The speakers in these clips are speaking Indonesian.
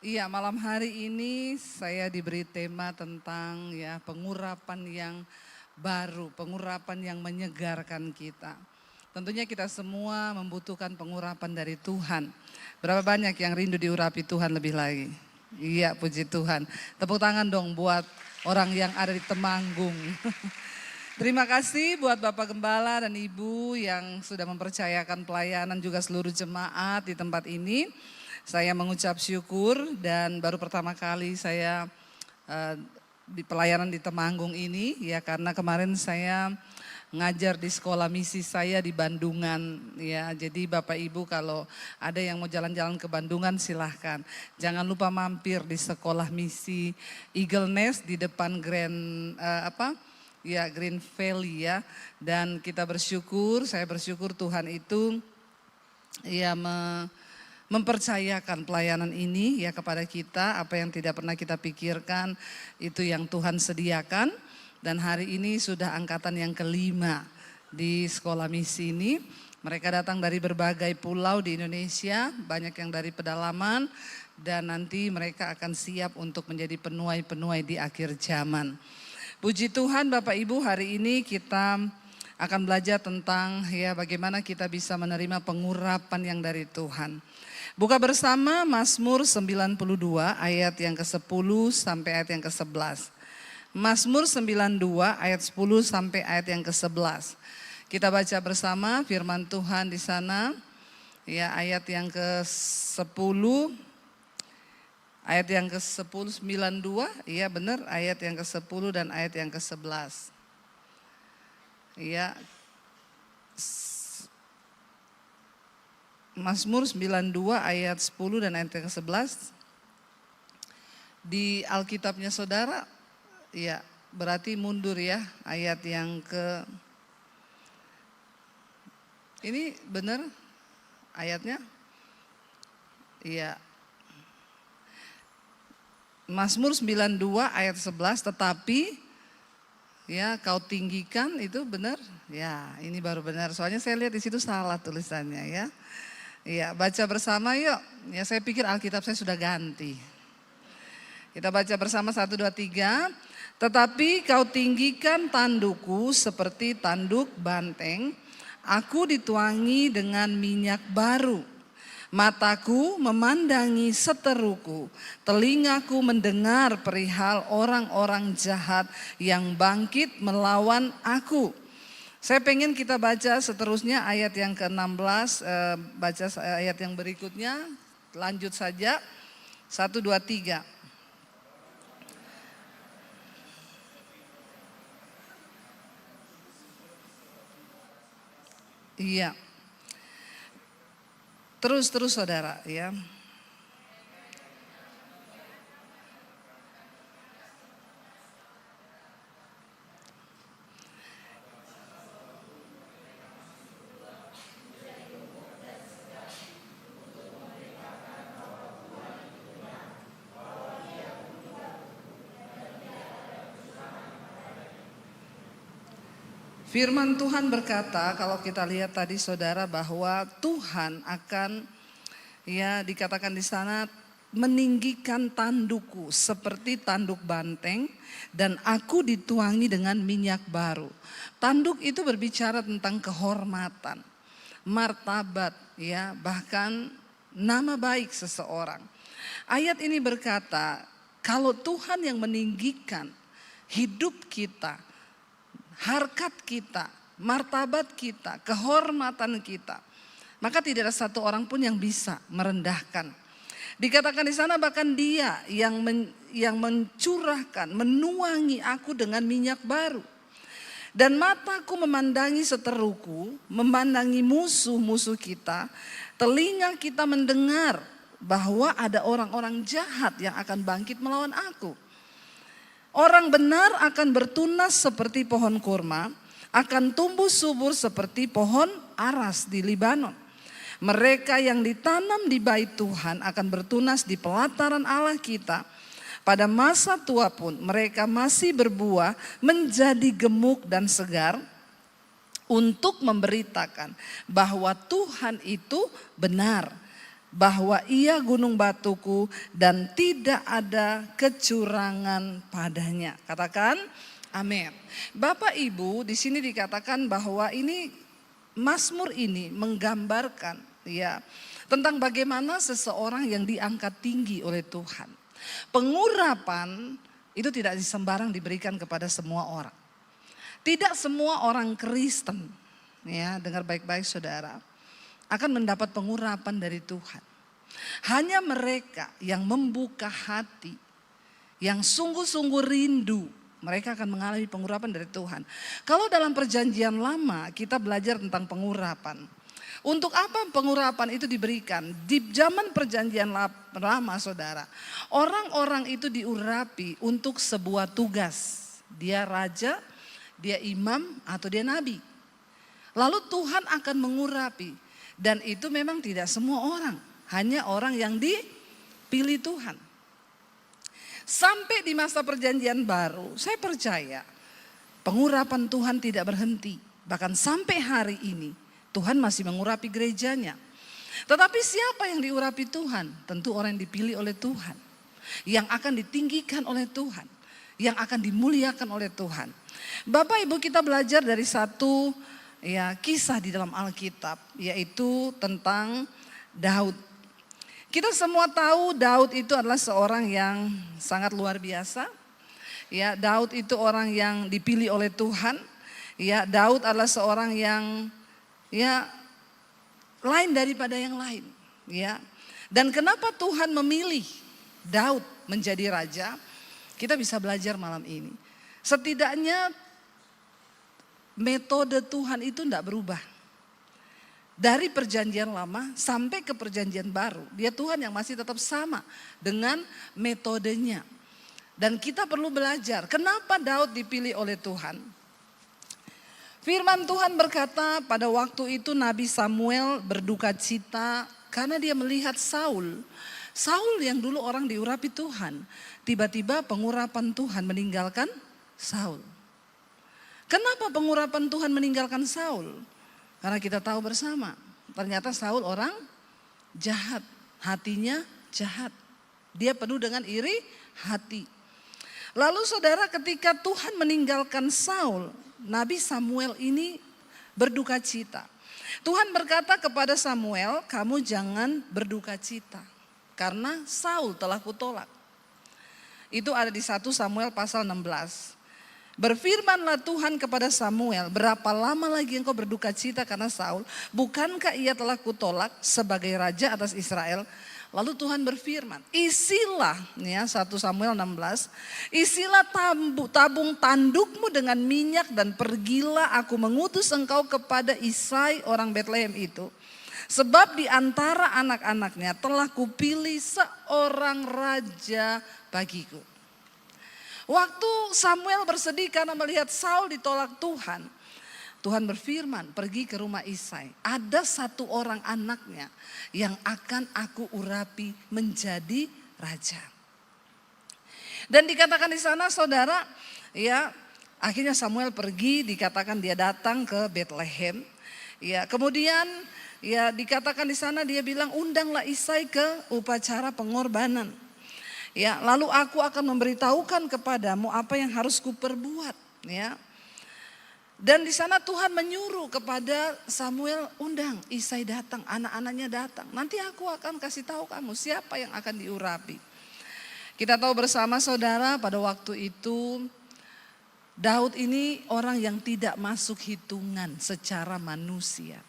Iya, malam hari ini saya diberi tema tentang ya pengurapan yang baru, pengurapan yang menyegarkan kita. Tentunya kita semua membutuhkan pengurapan dari Tuhan. Berapa banyak yang rindu diurapi Tuhan lebih lagi? Iya, puji Tuhan. Tepuk tangan dong buat orang yang ada di Temanggung. Terima kasih buat Bapak Gembala dan Ibu yang sudah mempercayakan pelayanan juga seluruh jemaat di tempat ini. Saya mengucap syukur dan baru pertama kali saya di pelayanan di Temanggung ini ya, karena kemarin saya ngajar di sekolah misi saya di Bandungan ya. Jadi Bapak Ibu kalau ada yang mau jalan-jalan ke Bandungan silahkan. Jangan lupa mampir di sekolah misi Eagle Nest di depan Green Valley ya. Dan kita bersyukur, saya bersyukur Tuhan itu ya mempercayakan pelayanan ini ya kepada kita. Apa yang tidak pernah kita pikirkan itu yang Tuhan sediakan. Dan hari ini sudah angkatan yang kelima di sekolah misi ini. Mereka datang dari berbagai pulau di Indonesia, banyak yang dari pedalaman. Dan nanti mereka akan siap untuk menjadi penuai-penuai di akhir zaman. Puji Tuhan Bapak Ibu, hari ini kita akan belajar tentang ya bagaimana kita bisa menerima pengurapan yang dari Tuhan. Buka bersama Mazmur 92 ayat yang ke-10 sampai ayat yang ke-11. Mazmur 92 ayat 10 sampai ayat yang ke-11. Kita baca bersama firman Tuhan di sana. Ya, ayat yang ke-10, ayat yang ke-10 92, iya benar, ayat yang ke-10 dan ayat yang ke-11. Ya. Mazmur 92 ayat 10 dan ayat yang ke-11. Di Alkitabnya saudara, ya berarti mundur ya ayat yang ini benar ayatnya? Iya. Mazmur 92 ayat 11, tetapi ya kau tinggikan, itu benar? Ya, ini baru benar. Soalnya saya lihat di situ salah tulisannya ya. Iya, baca bersama yuk. Ya, saya pikir Alkitab saya sudah ganti. Kita baca bersama 1, 2, 3. Tetapi kau tinggikan tandukku seperti tanduk banteng. Aku dituangi dengan minyak baru. Mataku memandangi seteruku. Telingaku mendengar perihal orang-orang jahat yang bangkit melawan aku. Saya pengen kita baca seterusnya ayat yang ke-16, baca ayat yang berikutnya, lanjut saja, 1, 2, 3. Iya, terus saudara ya. Firman Tuhan berkata, kalau kita lihat tadi saudara, bahwa Tuhan akan ya dikatakan di sana meninggikan tandukku seperti tanduk banteng dan aku dituangi dengan minyak baru. Tanduk itu berbicara tentang kehormatan, martabat ya, bahkan nama baik seseorang. Ayat ini berkata, kalau Tuhan yang meninggikan hidup kita, harkat kita, martabat kita, kehormatan kita, maka tidak ada satu orang pun yang bisa merendahkan. Dikatakan di sana bahkan Dia yang mencurahkan, menuangi aku dengan minyak baru. Dan mataku memandangi seteruku, memandangi musuh-musuh kita, telinga kita mendengar bahwa ada orang-orang jahat yang akan bangkit melawan aku. Orang benar akan bertunas seperti pohon kurma, akan tumbuh subur seperti pohon aras di Libanon. Mereka yang ditanam di bait Tuhan akan bertunas di pelataran Allah kita. Pada masa tua pun mereka masih berbuah menjadi gemuk dan segar untuk memberitakan bahwa Tuhan itu benar bahwa ia gunung batuku dan tidak ada kecurangan padanya. Katakan amin. Bapak Ibu, di sini dikatakan bahwa ini Mazmur ini menggambarkan ya tentang bagaimana seseorang yang diangkat tinggi oleh Tuhan. Pengurapan itu tidak sembarang diberikan kepada semua orang. Tidak semua orang Kristen, ya dengar baik-baik saudara, akan mendapat pengurapan dari Tuhan. Hanya mereka yang membuka hati, yang sungguh-sungguh rindu, mereka akan mengalami pengurapan dari Tuhan. Kalau dalam perjanjian lama kita belajar tentang pengurapan. Untuk apa pengurapan itu diberikan? Di zaman perjanjian lama saudara, orang-orang itu diurapi untuk sebuah tugas. Dia raja, dia imam atau dia nabi. Lalu Tuhan akan mengurapi. Dan itu memang tidak semua orang. Hanya orang yang dipilih Tuhan. Sampai di masa perjanjian baru, saya percaya pengurapan Tuhan tidak berhenti. Bahkan sampai hari ini Tuhan masih mengurapi gerejanya. Tetapi siapa yang diurapi Tuhan? Tentu orang yang dipilih oleh Tuhan. Yang akan ditinggikan oleh Tuhan. Yang akan dimuliakan oleh Tuhan. Bapak Ibu, kita belajar dari satu ya kisah di dalam Alkitab, yaitu tentang Daud. Kita semua tahu Daud itu adalah seorang yang sangat luar biasa. Ya, Daud itu orang yang dipilih oleh Tuhan. Ya, Daud adalah seorang yang ya lain daripada yang lain. Ya, dan kenapa Tuhan memilih Daud menjadi raja? Kita bisa belajar malam ini. Setidaknya metode Tuhan itu tidak berubah. Dari perjanjian lama sampai ke perjanjian baru. Dia Tuhan yang masih tetap sama dengan metodenya. Dan kita perlu belajar kenapa Daud dipilih oleh Tuhan. Firman Tuhan berkata pada waktu itu Nabi Samuel berduka cita karena dia melihat Saul. Saul yang dulu orang diurapi Tuhan. Tiba-tiba pengurapan Tuhan meninggalkan Saul. Kenapa pengurapan Tuhan meninggalkan Saul? Karena kita tahu bersama, ternyata Saul orang jahat, hatinya jahat. Dia penuh dengan iri hati. Lalu saudara, ketika Tuhan meninggalkan Saul, Nabi Samuel ini berduka cita. Tuhan berkata kepada Samuel, kamu jangan berduka cita karena Saul telah kutolak. Itu ada di 1 Samuel pasal 16. Berfirmanlah Tuhan kepada Samuel, berapa lama lagi engkau berduka cita karena Saul? Bukankah ia telah kutolak sebagai raja atas Israel? Lalu Tuhan berfirman, isilah, ya 1 Samuel 16, isilah tabung tandukmu dengan minyak dan pergilah aku mengutus engkau kepada Isai orang Betlehem itu. Sebab di antara anak-anaknya telah kupilih seorang raja bagiku. Waktu Samuel bersedih karena melihat Saul ditolak Tuhan. Tuhan berfirman, pergi ke rumah Isai. Ada satu orang anaknya yang akan aku urapi menjadi raja. Dan dikatakan di sana saudara, ya akhirnya Samuel pergi, dikatakan dia datang ke Betlehem. Ya kemudian ya dikatakan di sana dia bilang undanglah Isai ke upacara pengorbanan. Ya, lalu aku akan memberitahukan kepadamu apa yang harus kuperbuat, ya. Dan di sana Tuhan menyuruh kepada Samuel, undang Isai datang, anak-anaknya datang. Nanti aku akan kasih tahu kamu siapa yang akan diurapi. Kita tahu bersama saudara pada waktu itu Daud ini orang yang tidak masuk hitungan secara manusia.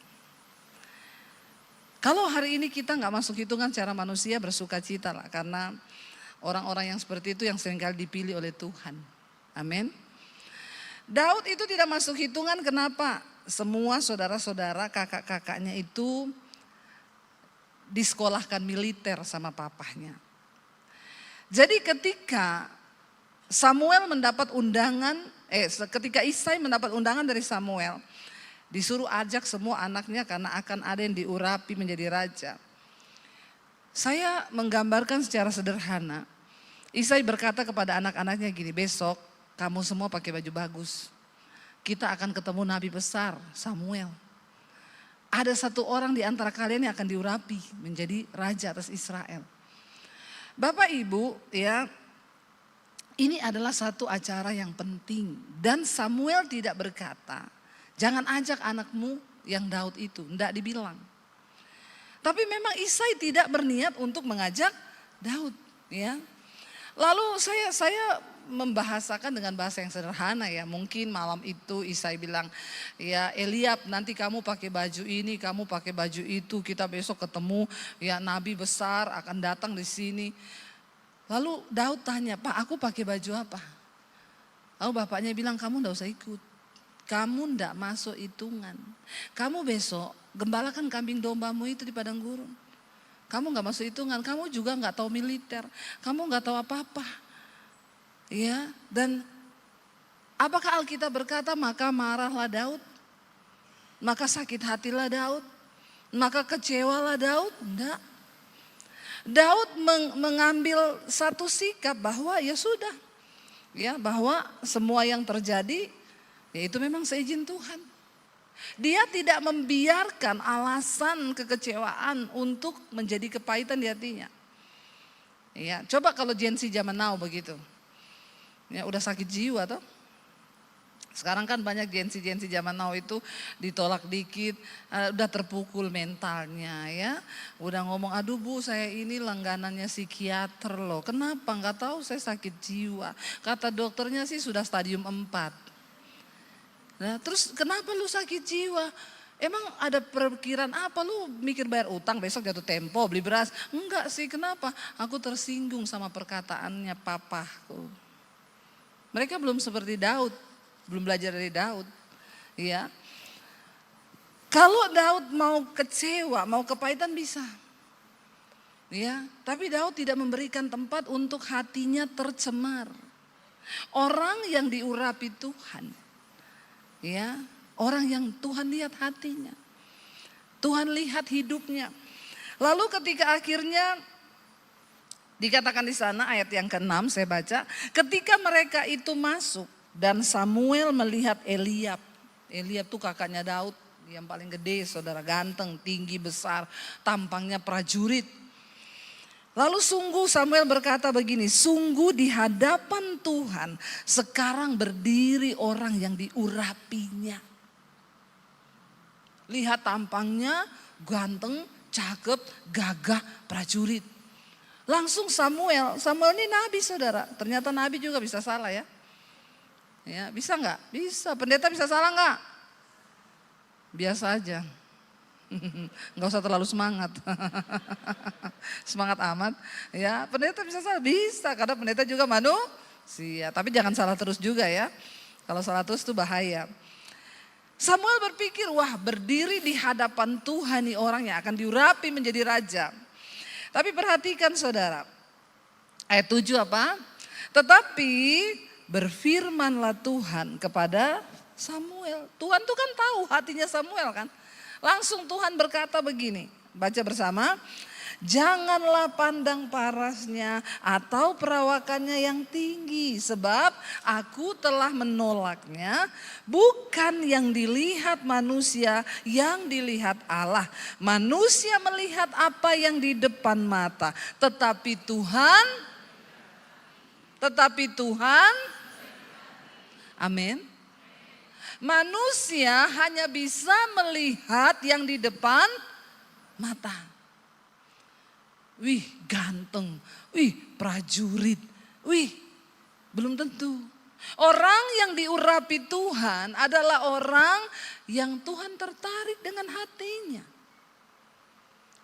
Kalau hari ini kita nggak masuk hitungan secara manusia, bersuka cita lah karena orang-orang yang seperti itu yang seringkali dipilih oleh Tuhan. Amin. Daud itu tidak masuk hitungan, kenapa? Semua saudara-saudara, kakak-kakaknya itu disekolahkan militer sama papahnya. Jadi ketika Samuel mendapat undangan, ketika Isai mendapat undangan dari Samuel, disuruh ajak semua anaknya karena akan ada yang diurapi menjadi raja. Saya menggambarkan secara sederhana. Isai berkata kepada anak-anaknya gini, besok kamu semua pakai baju bagus. Kita akan ketemu nabi besar Samuel. ada satu orang di antara kalian yang akan diurapi menjadi raja atas Israel. Bapak Ibu ya, ini adalah satu acara yang penting. Dan Samuel tidak berkata, jangan ajak anakmu yang Daud itu, tidak dibilang. Tapi memang Isai tidak berniat untuk mengajak Daud, ya. Lalu saya membahasakan dengan bahasa yang sederhana ya. Mungkin malam itu Isai bilang, ya Eliab nanti kamu pakai baju ini, kamu pakai baju itu, kita besok ketemu ya nabi besar akan datang di sini. Lalu Daud tanya, Pak aku pakai baju apa? Lalu bapaknya bilang, kamu enggak usah ikut. Kamu enggak masuk hitungan. Kamu besok gembalakan kambing dombamu itu di padang gurun. Kamu enggak masuk hitungan, kamu juga enggak tahu militer. Kamu enggak tahu apa-apa. Ya, dan apakah Alkitab berkata maka marahlah Daud? Maka sakit hatilah Daud? Maka kecewalah Daud? Enggak. Daud mengambil satu sikap bahwa ya sudah. Ya, bahwa semua yang terjadi ya itu memang seizin Tuhan. Dia tidak membiarkan alasan kekecewaan untuk menjadi kepahitan di hatinya. Ya, coba kalau Gen Z zaman now begitu. Ya, udah sakit jiwa toh. Sekarang kan banyak Gen Z zaman now itu ditolak dikit, udah terpukul mentalnya ya. Udah ngomong, aduh Bu saya ini langganannya psikiater loh. Kenapa? Nggak tahu saya sakit jiwa. Kata dokternya sih sudah stadium 4. Nah terus kenapa lu sakit jiwa? Emang ada perkiraan apa, lu mikir bayar utang besok jatuh tempo beli beras? Enggak sih, kenapa? Aku tersinggung sama perkataannya papaku. Mereka belum seperti Daud, belum belajar dari Daud. Ya. Kalau Daud mau kecewa, mau kepahitan bisa. Ya, tapi Daud tidak memberikan tempat untuk hatinya tercemar. Orang yang diurapi Tuhan, ya, orang yang Tuhan lihat hatinya, Tuhan lihat hidupnya. Lalu ketika akhirnya dikatakan di sana ayat yang ke-6 saya baca, ketika mereka itu masuk dan Samuel melihat Eliab. Eliab tuh kakaknya Daud yang paling gede, saudara, ganteng, tinggi, besar, tampangnya prajurit. Lalu sungguh Samuel berkata begini, sungguh di hadapan Tuhan sekarang berdiri orang yang diurapinya. Lihat tampangnya ganteng, cakep, gagah, prajurit. Langsung Samuel ini nabi saudara, ternyata nabi juga bisa salah ya. Ya bisa nggak? Bisa, pendeta bisa salah nggak? Biasa aja. Nggak usah terlalu semangat. Semangat amat. Ya, pendeta bisa salah, bisa karena pendeta juga manusia. Tapi jangan salah terus juga ya. Kalau salah terus itu bahaya. Samuel berpikir, wah berdiri di hadapan Tuhan nih orang yang akan diurapi menjadi raja. Tapi perhatikan saudara. Ayat 7 apa? Tetapi berfirmanlah Tuhan kepada Samuel. Tuhan tuh kan tahu hatinya Samuel kan. Langsung Tuhan berkata begini, baca bersama. Janganlah pandang parasnya atau perawakannya yang tinggi, sebab aku telah menolaknya. Bukan yang dilihat manusia, yang dilihat Allah. Manusia melihat apa yang di depan mata, tetapi Tuhan, amin. Manusia hanya bisa melihat yang di depan mata. Wih ganteng, wih prajurit, wih belum tentu. Orang yang diurapi Tuhan adalah orang yang Tuhan tertarik dengan hatinya.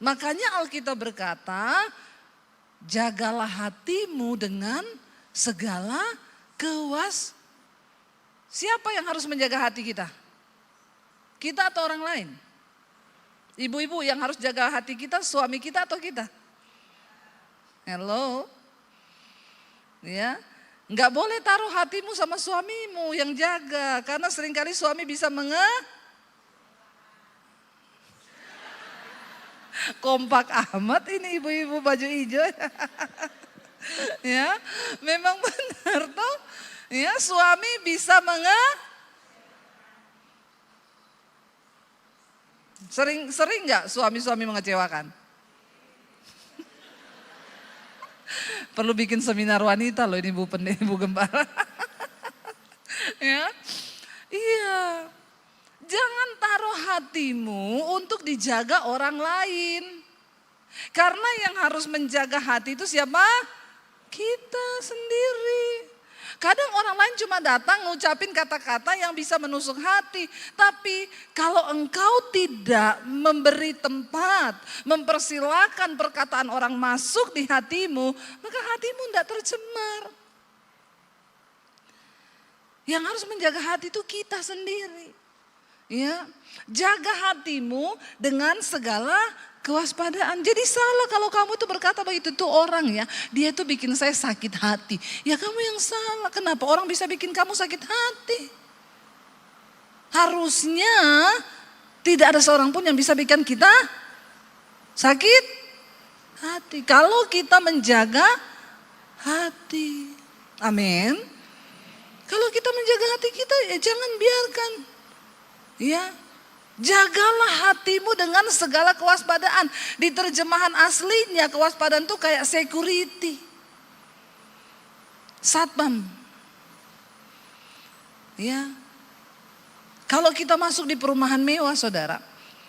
Makanya Alkitab berkata, jagalah hatimu dengan segala kewaspadaan. Siapa yang harus menjaga hati kita? Kita atau orang lain? Ibu-ibu yang harus jaga hati kita, suami kita atau kita? Hello? Ya, nggak boleh taruh hatimu sama suamimu yang jaga, karena seringkali suami bisa kompak amat ini ibu-ibu baju hijau. Ya, memang benar toh. Ya, suami bisa Sering nggak suami-suami mengecewakan? Perlu bikin seminar wanita loh ini Bu Gembala. Ya, iya. Jangan taruh hatimu untuk dijaga orang lain. Karena yang harus menjaga hati itu siapa? Kita sendiri. Kadang orang lain cuma datang ngucapin kata-kata yang bisa menusuk hati. Tapi kalau engkau tidak memberi tempat, mempersilahkan perkataan orang masuk di hatimu, maka hatimu tidak tercemar. Yang harus menjaga hati itu kita sendiri. Ya, jaga hatimu dengan segala kewaspadaan. Jadi salah kalau kamu itu berkata begitu tuh orang ya, dia tuh bikin saya sakit hati. Ya kamu yang salah. Kenapa orang bisa bikin kamu sakit hati? Harusnya tidak ada seorang pun yang bisa bikin kita sakit hati. Kalau kita menjaga hati. Amin. Kalau kita menjaga hati kita ya jangan biarkan. Ya. Jagalah hatimu dengan segala kewaspadaan. Di terjemahan aslinya kewaspadaan itu kayak security. Satpam. Ya. Kalau kita masuk di perumahan mewah saudara.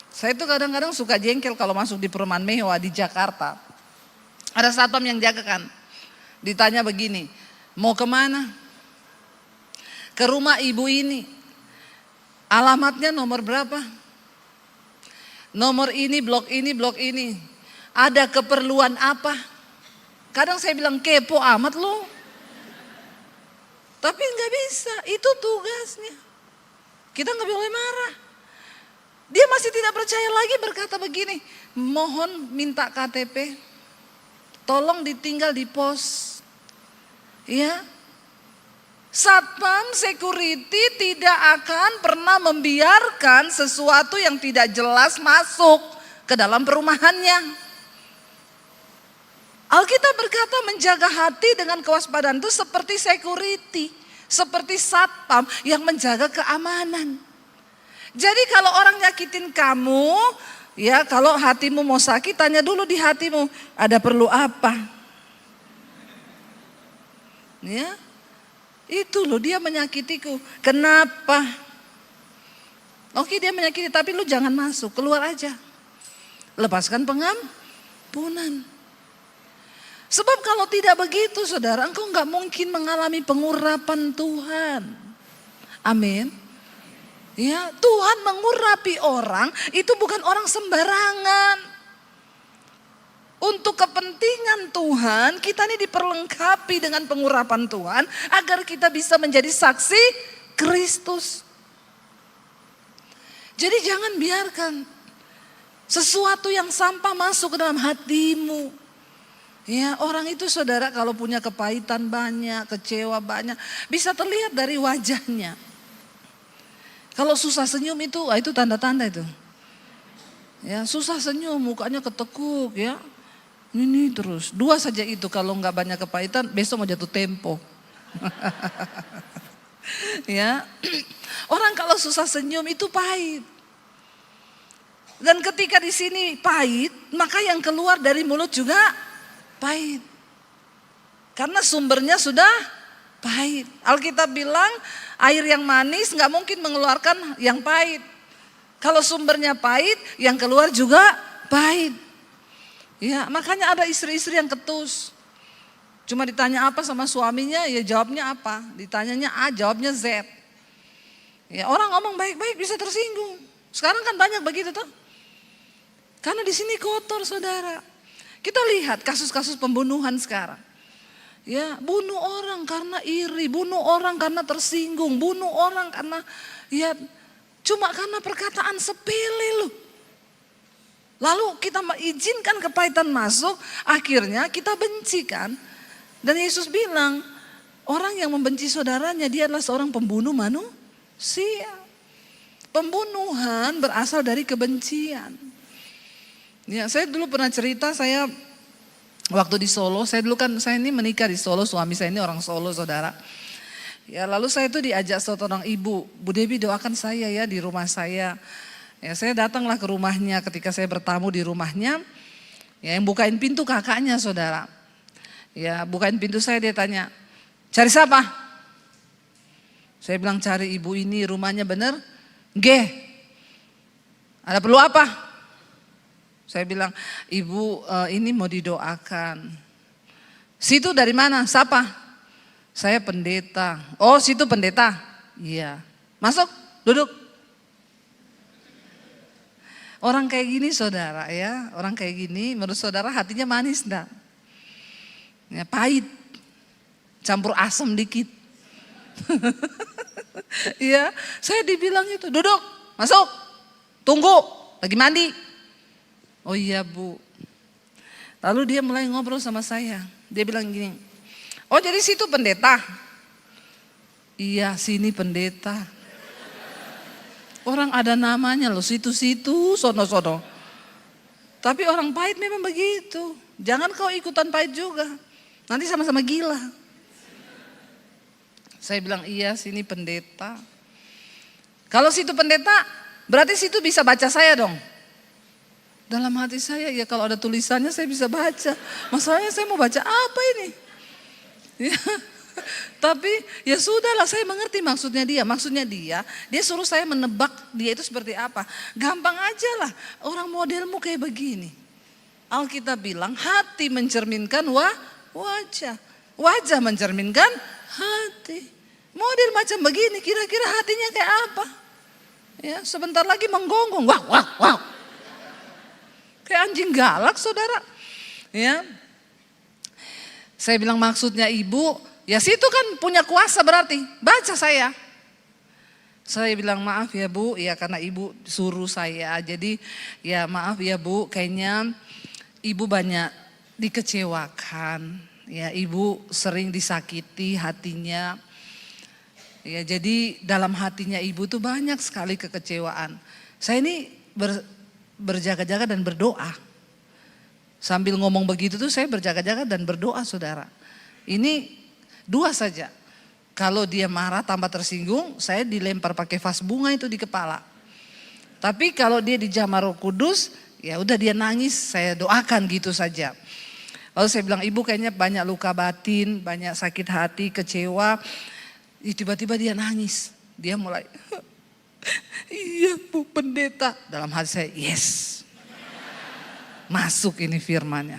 Saya tuh kadang-kadang suka jengkel kalau masuk di perumahan mewah di Jakarta. Ada satpam yang jaga kan. Ditanya begini, mau kemana? Ke rumah ibu ini. Alamatnya nomor berapa? Nomor ini, blok ini, blok ini. Ada keperluan apa? Kadang saya bilang kepo amat lo. Tapi nggak bisa, itu tugasnya. Kita nggak boleh marah. Dia masih tidak percaya lagi berkata begini, mohon minta KTP, tolong ditinggal di pos. Ya. Satpam security tidak akan pernah membiarkan sesuatu yang tidak jelas masuk ke dalam perumahannya. Alkitab berkata menjaga hati dengan kewaspadaan itu seperti security, seperti satpam yang menjaga keamanan. Jadi kalau orang nyakitin kamu, ya kalau hatimu mau sakit tanya dulu di hatimu, ada perlu apa? Ya. Itu loh dia menyakitiku. Kenapa? Oke dia menyakiti tapi lu jangan masuk, keluar aja. Lepaskan pengampunan. Sebab kalau tidak begitu saudara, engkau gak mungkin mengalami pengurapan Tuhan. Amin. Ya, Tuhan mengurapi orang itu bukan orang sembarangan. Untuk kepentingan Tuhan, kita ini diperlengkapi dengan pengurapan Tuhan agar kita bisa menjadi saksi Kristus. Jadi jangan biarkan sesuatu yang sampah masuk ke dalam hatimu. Ya, orang itu saudara kalau punya kepahitan banyak, kecewa banyak, bisa terlihat dari wajahnya. Kalau susah senyum itu tanda-tanda itu. Ya, susah senyum, mukanya ketekuk ya. Ini terus, 2 saja itu kalau nggak banyak kepahitan besok mau jatuh tempo. Ya, orang kalau susah senyum itu pahit. Dan ketika di sini pahit, maka yang keluar dari mulut juga pahit. Karena sumbernya sudah pahit. Alkitab bilang air yang manis nggak mungkin mengeluarkan yang pahit. Kalau sumbernya pahit, yang keluar juga pahit. Ya, makanya ada istri-istri yang ketus. Cuma ditanya apa sama suaminya, ya jawabnya apa. Ditanyanya A, jawabnya Z. Ya, orang ngomong baik-baik bisa tersinggung. Sekarang kan banyak begitu tuh. Karena di sini kotor saudara. Kita lihat kasus-kasus pembunuhan sekarang. Ya, bunuh orang karena iri, bunuh orang karena tersinggung, bunuh orang karena ya cuma karena perkataan sepele loh. Lalu kita mengizinkan kepahitan masuk, akhirnya kita benci kan. Dan Yesus bilang, orang yang membenci saudaranya dia adalah seorang pembunuh manusia. Pembunuhan berasal dari kebencian. Ya, saya dulu pernah cerita, saya waktu di Solo, saya ini menikah di Solo, suami saya ini orang Solo saudara. Ya, lalu saya itu diajak seorang ibu, Bu Debi doakan saya ya di rumah saya. Ya saya datanglah ke rumahnya, ketika saya bertamu di rumahnya, ya yang bukain pintu kakaknya saudara. Ya bukain pintu saya, dia tanya, cari siapa? Saya bilang cari ibu ini, rumahnya bener? Nggih. Ada perlu apa? Saya bilang, ibu ini mau didoakan. Situ dari mana? Siapa? Saya pendeta. Oh situ pendeta? Iya. Masuk, duduk. Orang kayak gini saudara ya, orang kayak gini menurut saudara hatinya manis enggak? Ya, pahit, campur asam dikit. Iya, saya dibilang itu, duduk, masuk, tunggu, lagi mandi. Oh iya bu. Lalu dia mulai ngobrol sama saya, dia bilang gini, oh jadi situ pendeta? Iya sini pendeta. Orang ada namanya loh, situ-situ, sono-sono. Tapi orang pahit memang begitu. Jangan kau ikutan pahit juga. Nanti sama-sama gila. Saya bilang iya sini pendeta. Kalau situ pendeta, berarti situ bisa baca saya dong. Dalam hati saya ya kalau ada tulisannya saya bisa baca. Masalahnya saya mau baca apa ini? Ya. Tapi ya sudahlah, saya mengerti maksudnya dia. Maksudnya dia suruh saya menebak dia itu seperti apa. Gampang aja lah, orang modelmu kayak begini. Alkitab bilang hati mencerminkan wajah. Wajah mencerminkan hati. Model macam begini kira-kira hatinya kayak apa? Ya sebentar lagi menggonggong. Wow. Kayak anjing galak saudara. Ya. Saya bilang maksudnya ibu, ya situ kan punya kuasa berarti, baca saya. Saya bilang maaf ya bu, ya karena ibu suruh saya. Jadi ya maaf ya bu, kayaknya ibu banyak dikecewakan. Ya ibu sering disakiti hatinya. Ya jadi dalam hatinya ibu tuh banyak sekali kekecewaan. Saya ini berjaga-jaga dan berdoa. Sambil ngomong begitu tuh saya berjaga-jaga dan berdoa saudara. Ini dua saja. Kalau dia marah tambah tersinggung, saya dilempar pakai vas bunga itu di kepala. Tapi kalau dia dijamah Roh Kudus, ya udah dia nangis, saya doakan gitu saja. Lalu saya bilang, ibu kayaknya banyak luka batin, banyak sakit hati, kecewa. Tiba-tiba dia nangis. Dia mulai, iya bu pendeta. Dalam hati saya, yes. Masuk ini firmannya.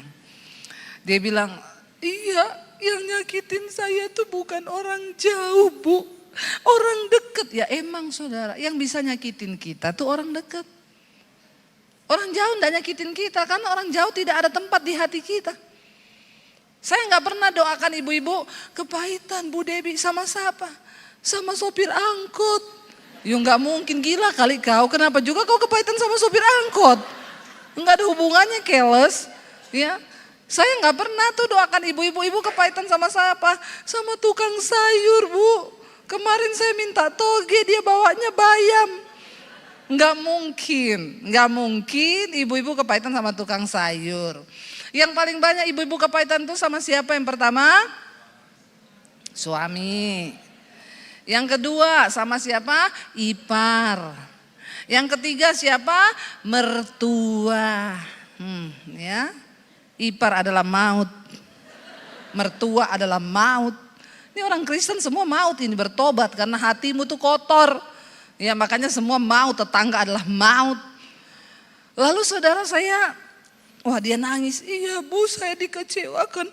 Dia bilang, iya yang nyakitin saya tuh bukan orang jauh bu. Orang dekat. Ya emang saudara, yang bisa nyakitin kita tuh orang dekat. Orang jauh enggak nyakitin kita karena orang jauh tidak ada tempat di hati kita. Saya enggak pernah doakan ibu-ibu kepahitan Bu Debi sama siapa? Sama sopir angkot. Ya enggak mungkin, gila kali kau. Kenapa juga kau kepahitan sama sopir angkot? Enggak ada hubungannya, keles. Ya. Saya enggak pernah tuh doakan ibu-ibu kepahitan sama siapa? Sama tukang sayur bu. Kemarin saya minta toge, dia bawanya bayam. Enggak mungkin ibu-ibu kepahitan sama tukang sayur. Yang paling banyak ibu-ibu kepahitan tuh sama siapa yang pertama? Suami. Yang kedua sama siapa? Ipar. Yang ketiga siapa? Mertua. Ya. Ipar adalah maut. Mertua adalah maut. Ini orang Kristen semua maut ini, bertobat karena hatimu tuh kotor. Ya makanya semua maut, tetangga adalah maut. Lalu saudara saya, wah dia nangis. Iya bu, saya dikecewakan.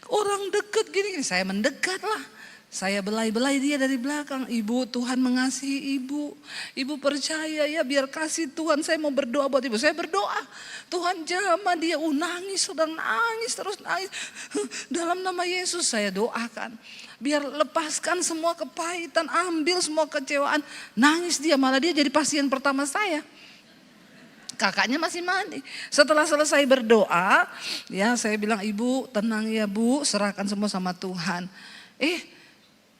Orang dekat gini. Saya mendekat lah. Saya belai-belai dia dari belakang. Ibu, Tuhan mengasihi ibu. Ibu percaya ya, biar kasih Tuhan. Saya mau berdoa buat ibu. Saya berdoa. Tuhan jamah dia. Nangis, sudah nangis, terus nangis. Dalam nama Yesus saya doakan. Biar lepaskan semua kepahitan, ambil semua kecewaan. Nangis dia, malah dia jadi pasien pertama saya. Kakaknya masih mandi. Setelah selesai berdoa, ya saya bilang, ibu tenang ya bu, serahkan semua sama Tuhan.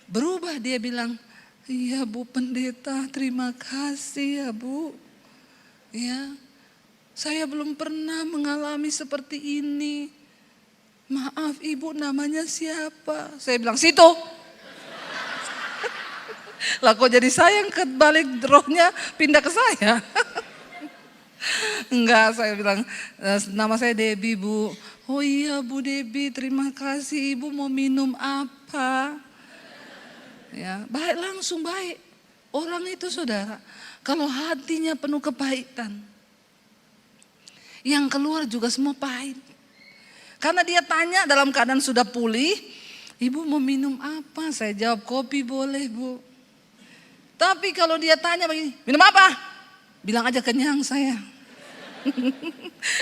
Berubah dia bilang, iya bu pendeta, terima kasih ya bu. Ya, saya belum pernah mengalami seperti ini. Maaf ibu, namanya siapa? Saya bilang situ. Lah kok jadi saya yang kebalik rohnya pindah ke saya. Enggak, saya bilang, nama saya Debbie Bu. Oh iya Bu Debbie, terima kasih. Ibu mau minum apa? Ya, baik, langsung baik. Orang itu saudara, kalau hatinya penuh kepahitan, yang keluar juga semua pahit. Karena dia tanya dalam keadaan sudah pulih, Ibu mau minum apa? Saya jawab kopi boleh Bu. Tapi kalau dia tanya begini, minum apa? Bilang aja kenyang saya.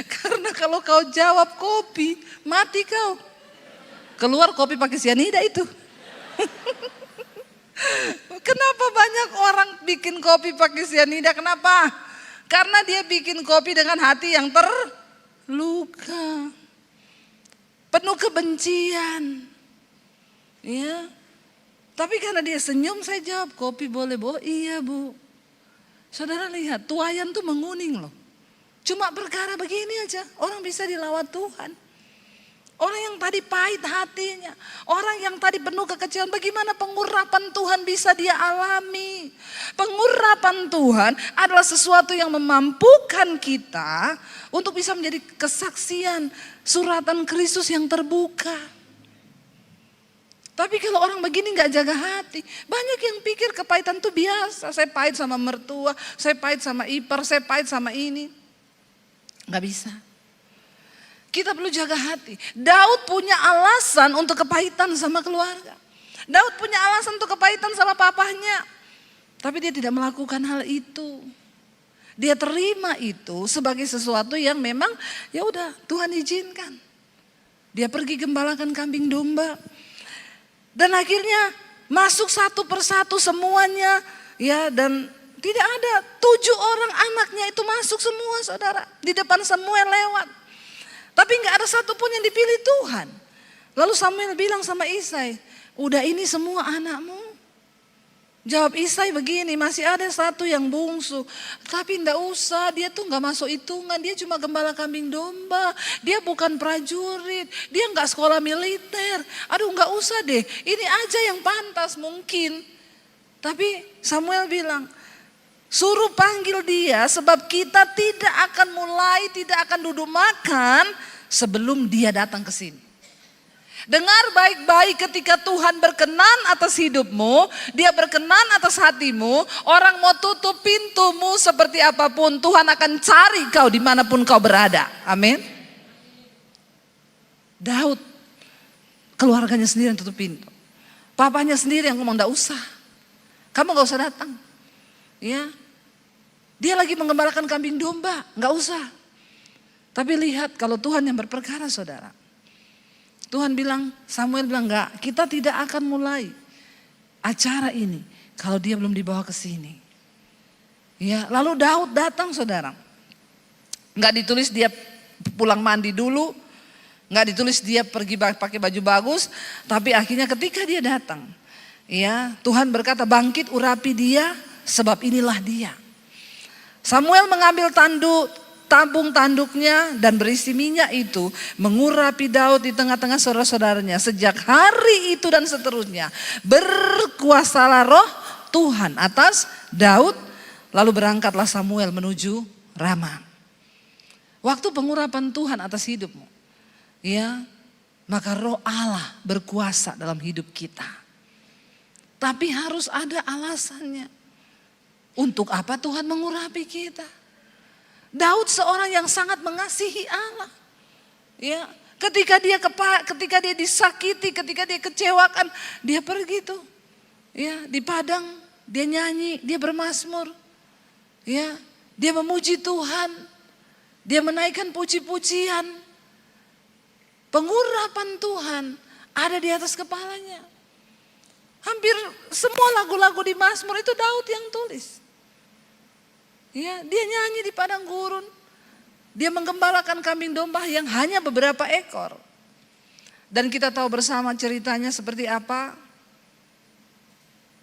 Karena kalau kau jawab kopi, mati kau. Keluar kopi pakai sianida itu. Kenapa banyak orang bikin kopi pakai sianida? Kenapa? Karena dia bikin kopi dengan hati yang terluka. Penuh kebencian. Ya. Tapi karena dia senyum, saya jawab kopi boleh Bu. Iya Bu. Saudara lihat, tuayan tuh menguning loh. Cuma perkara begini aja, orang bisa dilawat Tuhan. Orang yang tadi pahit hatinya, orang yang tadi penuh kekecewaan, bagaimana pengurapan Tuhan bisa dia alami? Pengurapan Tuhan adalah sesuatu yang memampukan kita untuk bisa menjadi kesaksian suratan Kristus yang terbuka. Tapi kalau orang begini gak jaga hati, banyak yang pikir kepahitan itu biasa. Saya pahit sama mertua, saya pahit sama ipar, saya pahit sama ini. Gak bisa. Kita perlu jaga hati. Daud punya alasan untuk kepahitan sama keluarga. Daud punya alasan untuk kepahitan sama papahnya. Tapi dia tidak melakukan hal itu. Dia terima itu sebagai sesuatu yang memang ya udah Tuhan izinkan. Dia pergi gembalakan kambing domba. Dan akhirnya masuk satu persatu semuanya. Ya, dan tidak ada 7 orang anaknya itu masuk semua saudara. Di depan Samuel lewat. Tapi nggak ada satupun yang dipilih Tuhan. Lalu Samuel bilang sama Isai, udah ini semua anakmu. Jawab Isai begini, masih ada satu yang bungsu. Tapi enggak usah, dia tuh nggak masuk hitungan. Dia cuma gembala kambing domba. Dia bukan prajurit. Dia nggak sekolah militer. Aduh nggak usah deh, ini aja yang pantas mungkin. Tapi Samuel bilang, suruh panggil dia sebab kita tidak akan duduk makan sebelum dia datang ke sini. Dengar baik-baik, ketika Tuhan berkenan atas hidupmu, dia berkenan atas hatimu, orang mau tutup pintumu seperti apapun, Tuhan akan cari kau dimanapun kau berada. Amin. Daud, keluarganya sendiri yang tutup pintu. Papanya sendiri yang ngomong, enggak usah. Kamu enggak usah datang. Ya. Dia lagi mengembalakan kambing domba, enggak usah. Tapi lihat kalau Tuhan yang berperkara saudara. Tuhan bilang, Samuel bilang enggak, kita tidak akan mulai acara ini kalau dia belum dibawa ke sini. Ya, lalu Daud datang saudara. Enggak ditulis dia pulang mandi dulu, enggak ditulis dia pergi pakai baju bagus, tapi akhirnya ketika dia datang, ya, Tuhan berkata, bangkit urapi dia sebab inilah dia. Samuel mengambil tabung tanduknya dan berisi minyak itu mengurapi Daud di tengah-tengah saudara-saudaranya. Sejak hari itu dan seterusnya berkuasalah roh Tuhan atas Daud. Lalu berangkatlah Samuel menuju Rama. Waktu pengurapan Tuhan atas hidupmu, ya, maka roh Allah berkuasa dalam hidup kita. Tapi harus ada alasannya. Untuk apa Tuhan mengurapi kita? Daud seorang yang sangat mengasihi Allah. Ya, ketika dia disakiti, ketika dia kecewakan, dia pergi tuh. Ya, di padang dia nyanyi, dia bermazmur. Ya, dia memuji Tuhan. Dia menaikkan puji-pujian. Pengurapan Tuhan ada di atas kepalanya. Hampir semua lagu-lagu di Mazmur itu Daud yang tulis. Ya, dia nyanyi di padang gurun. Dia menggembalakan kambing domba yang hanya beberapa ekor. Dan kita tahu bersama ceritanya seperti apa.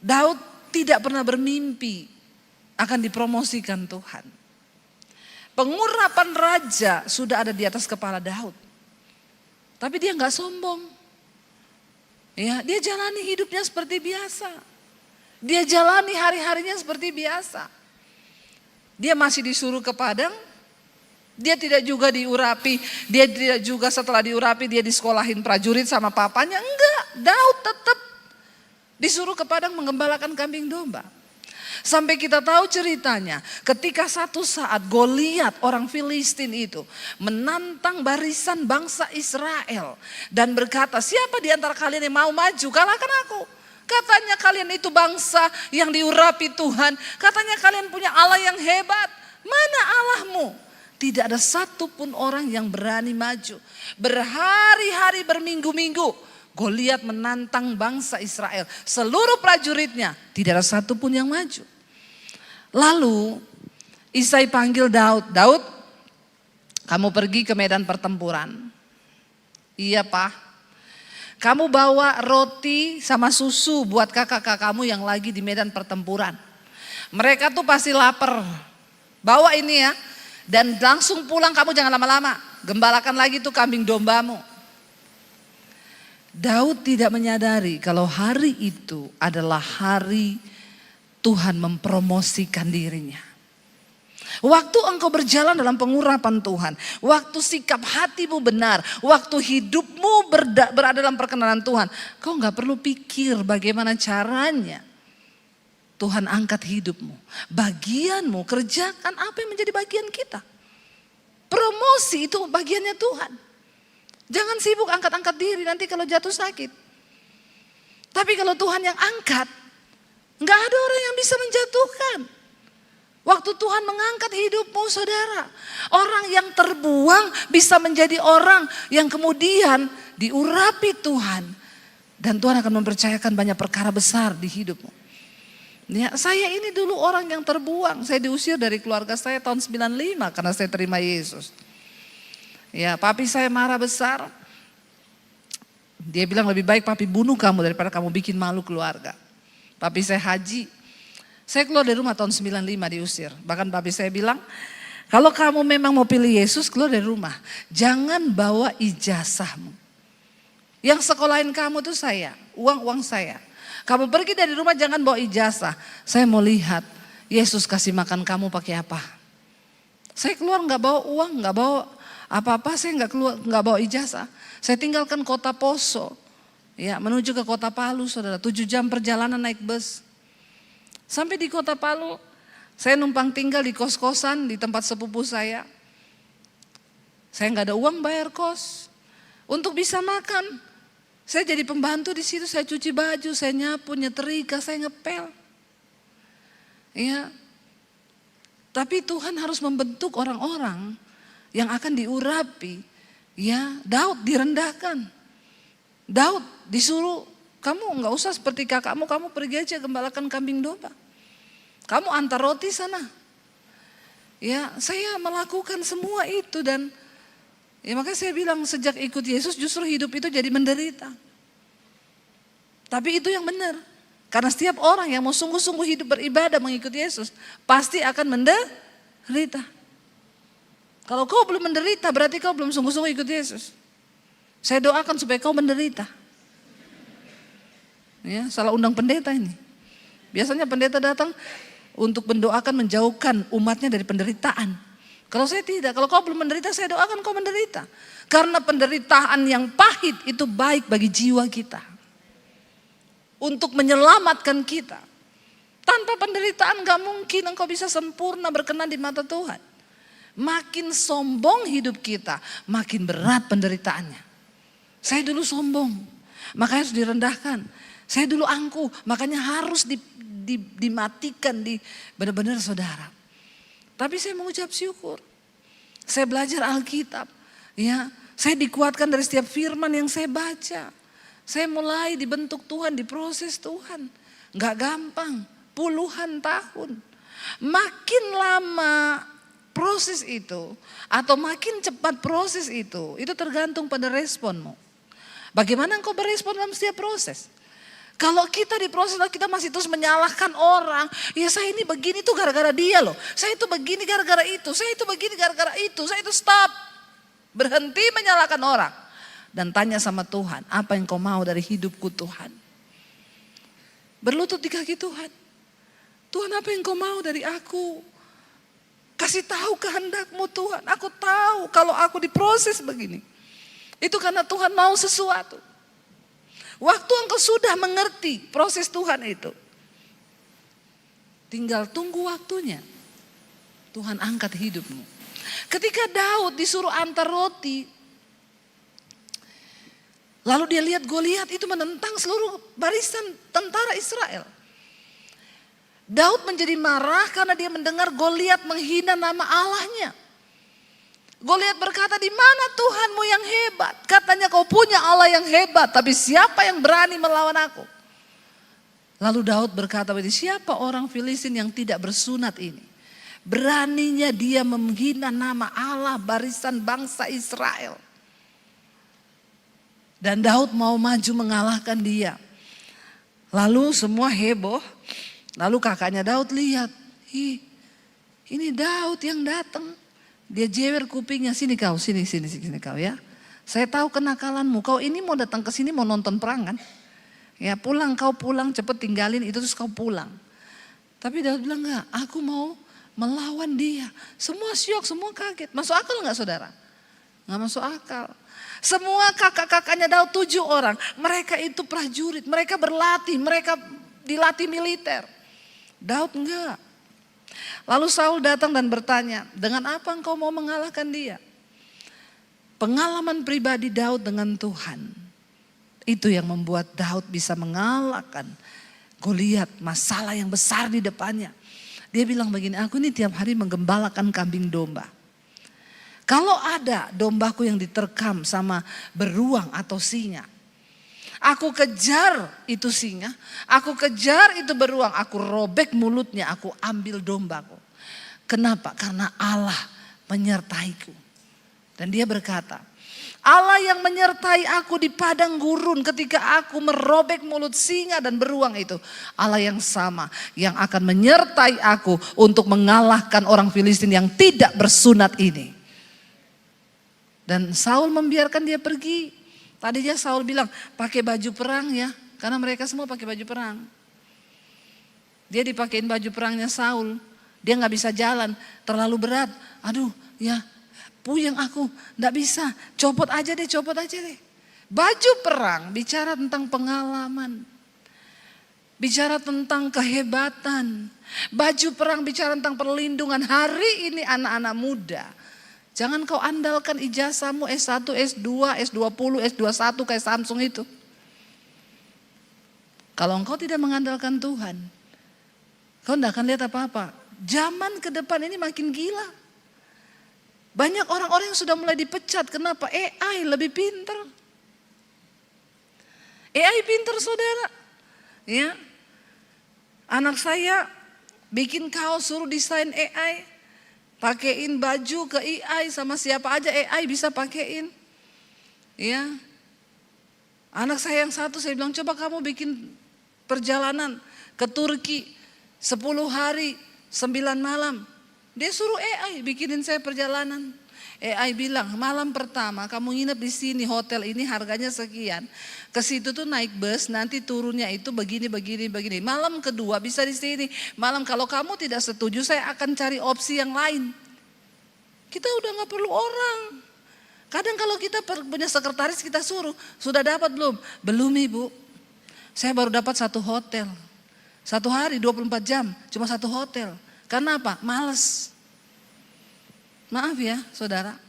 Daud tidak pernah bermimpi akan dipromosikan Tuhan. Pengurapan raja sudah ada di atas kepala Daud. Tapi dia nggak sombong. Ya, dia jalani hidupnya seperti biasa. Dia jalani hari-harinya seperti biasa. Dia masih disuruh ke padang, Dia tidak juga diurapi, dia tidak juga setelah diurapi dia disekolahin prajurit sama papanya. Enggak, Daud tetap disuruh ke padang menggembalakan kambing domba. Sampai kita tahu ceritanya, ketika satu saat Goliat orang Filistin itu menantang barisan bangsa Israel dan berkata, siapa di antara kalian yang mau maju, kalahkan aku. Katanya kalian itu bangsa yang diurapi Tuhan, katanya kalian punya Allah yang hebat. Mana Allahmu? Tidak ada satupun orang yang berani maju. Berhari-hari, berminggu-minggu Goliat menantang bangsa Israel. Seluruh prajuritnya tidak ada satupun yang maju. Lalu Isai panggil Daud. Daud, kamu pergi ke medan pertempuran. Iya Pak. Kamu bawa roti sama susu buat kakak-kakak kamu yang lagi di medan pertempuran. Mereka tuh pasti lapar. Bawa ini ya. Dan langsung pulang, kamu jangan lama-lama. Gembalakan lagi tuh kambing dombamu. Daud tidak menyadari kalau hari itu adalah hari Tuhan mempromosikan dirinya. Waktu engkau berjalan dalam pengurapan Tuhan, waktu sikap hatimu benar, waktu hidupmu berada dalam perkenanan Tuhan, kau gak perlu pikir bagaimana caranya Tuhan angkat hidupmu. Bagianmu, kerjakan apa yang menjadi bagian kita. Promosi itu bagiannya Tuhan. Jangan sibuk angkat-angkat diri, nanti kalau jatuh sakit. Tapi kalau Tuhan yang angkat, gak ada orang yang bisa menjatuhkan. Waktu Tuhan mengangkat hidupmu saudara, orang yang terbuang bisa menjadi orang yang kemudian diurapi Tuhan. Dan Tuhan akan mempercayakan banyak perkara besar di hidupmu. Ya, saya ini dulu orang yang terbuang. Saya diusir dari keluarga saya tahun 95 karena saya terima Yesus. Ya, papi saya marah besar. Dia bilang lebih baik papi bunuh kamu daripada kamu bikin malu keluarga. Papi saya haji. Saya keluar dari rumah tahun 95 diusir. Bahkan papi saya bilang, kalau kamu memang mau pilih Yesus keluar dari rumah. Jangan bawa ijazahmu. Yang sekolahin kamu tuh saya, uang saya. Kamu pergi dari rumah jangan bawa ijazah. Saya mau lihat Yesus kasih makan kamu pakai apa. Saya keluar nggak bawa uang, nggak bawa apa-apa. Saya nggak bawa ijazah. Saya tinggalkan kota Poso, ya menuju ke kota Palu, saudara. 7 jam perjalanan naik bus. Sampai di kota Palu, saya numpang tinggal di kos-kosan di tempat sepupu saya. Saya nggak ada uang bayar kos untuk bisa makan. Saya jadi pembantu di situ, saya cuci baju, saya nyapu, nyetrika, saya ngepel. Ya. Tapi Tuhan harus membentuk orang-orang yang akan diurapi. Ya, Daud direndahkan. Daud disuruh, kamu nggak usah seperti kakakmu, kamu pergi aja gembalakan kambing domba. Kamu antar roti sana. Ya, saya melakukan semua itu dan ya makanya saya bilang sejak ikut Yesus justru hidup itu jadi menderita. Tapi itu yang benar. Karena setiap orang yang mau sungguh-sungguh hidup beribadah mengikut Yesus pasti akan menderita. Kalau kau belum menderita berarti kau belum sungguh-sungguh ikut Yesus. Saya doakan supaya kau menderita. Ya, salah undang pendeta ini. Biasanya pendeta datang untuk mendoakan menjauhkan umatnya dari penderitaan. Kalau saya tidak, kalau kau belum menderita saya doakan kau menderita. Karena penderitaan yang pahit itu baik bagi jiwa kita. Untuk menyelamatkan kita. Tanpa penderitaan gak mungkin engkau bisa sempurna berkenan di mata Tuhan. Makin sombong hidup kita, makin berat penderitaannya. Saya dulu sombong, makanya harus direndahkan. Saya dulu angkuh, makanya harus dimatikan, benar-benar saudara. Tapi saya mengucap syukur. Saya belajar Alkitab. Ya, saya dikuatkan dari setiap firman yang saya baca. Saya mulai dibentuk Tuhan, diproses Tuhan. Gak gampang, puluhan tahun. Makin lama proses itu atau makin cepat proses itu tergantung pada responmu. Bagaimana engkau berespon dalam setiap proses? Kalau kita diproses, kita masih terus menyalahkan orang. Ya saya ini begini tuh gara-gara dia loh. Saya itu begini gara-gara itu. Saya itu begini gara-gara itu. Saya itu stop. Berhenti menyalahkan orang. Dan tanya sama Tuhan, apa yang kau mau dari hidupku Tuhan? Berlutut di kaki Tuhan. Tuhan apa yang kau mau dari aku? Kasih tahu kehendak-Mu Tuhan. Aku tahu kalau aku diproses begini. Itu karena Tuhan mau sesuatu. Waktu engkau sudah mengerti proses Tuhan itu, tinggal tunggu waktunya. Tuhan angkat hidupmu. Ketika Daud disuruh antar roti, lalu dia lihat Goliat itu menentang seluruh barisan tentara Israel. Daud menjadi marah karena dia mendengar Goliat menghina nama Allahnya. Goliat berkata, di mana Tuhanmu yang hebat? Katanya kau punya Allah yang hebat, tapi siapa yang berani melawan aku? Lalu Daud berkata, siapa orang Filistin yang tidak bersunat ini? Beraninya dia menghina nama Allah barisan bangsa Israel. Dan Daud mau maju mengalahkan dia. Lalu semua heboh. Lalu kakaknya Daud lihat, ini Daud yang datang. Dia jewer kupingnya, sini kau ya. Saya tahu kenakalanmu, kau ini mau datang ke sini mau nonton perang kan? Ya pulang, kau pulang cepet tinggalin itu terus kau pulang. Tapi Daud bilang enggak, aku mau melawan dia. Semua syok, semua kaget. Masuk akal enggak saudara? Enggak masuk akal. Semua kakak-kakaknya Daud 7 orang. Mereka itu prajurit, mereka berlatih, mereka dilatih militer. Daud enggak. Lalu Saul datang dan bertanya, dengan apa engkau mau mengalahkan dia? Pengalaman pribadi Daud dengan Tuhan, itu yang membuat Daud bisa mengalahkan Goliat, masalah yang besar di depannya. Dia bilang begini, aku ini tiap hari menggembalakan kambing domba. Kalau ada dombaku yang diterkam sama beruang atau singa, aku kejar itu singa, aku kejar itu beruang, aku robek mulutnya, aku ambil dombaku. Kenapa? Karena Allah menyertaiku. Dan dia berkata, Allah yang menyertai aku di padang gurun ketika aku merobek mulut singa dan beruang itu. Allah yang sama yang akan menyertai aku untuk mengalahkan orang Filistin yang tidak bersunat ini. Dan Saul membiarkan dia pergi. Tadinya Saul bilang pakai baju perang ya. Karena mereka semua pakai baju perang. Dia dipakein baju perangnya Saul. Dia gak bisa jalan, terlalu berat. Aduh ya puyeng aku, gak bisa. Copot aja deh. Baju perang bicara tentang pengalaman. Bicara tentang kehebatan. Baju perang bicara tentang perlindungan. Hari ini anak-anak muda. Jangan kau andalkan ijazahmu S1, S2, S20, S21 kayak Samsung itu. Kalau engkau tidak mengandalkan Tuhan, kau tidak akan lihat apa-apa. Zaman ke depan ini makin gila. Banyak orang-orang yang sudah mulai dipecat. Kenapa? AI lebih pintar. AI pintar saudara. Ya. Anak saya bikin kaos suruh desain AI. Pakein baju ke AI sama siapa aja AI bisa pakein. Ya. Anak saya yang satu saya bilang coba kamu bikin perjalanan ke Turki 10 hari 9 malam. Dia suruh AI bikinin saya perjalanan. AI bilang malam pertama kamu nginep di sini hotel ini harganya sekian. Ke situ tuh naik bus nanti turunnya itu begini. Malam kedua bisa di sini. Malam kalau kamu tidak setuju saya akan cari opsi yang lain. Kita udah gak perlu orang. Kadang kalau kita punya sekretaris kita suruh, sudah dapat belum? Belum ibu. Saya baru dapat 1 hotel. 1 hari 24 jam cuma 1 hotel. Karena apa? Males. Maaf ya saudara.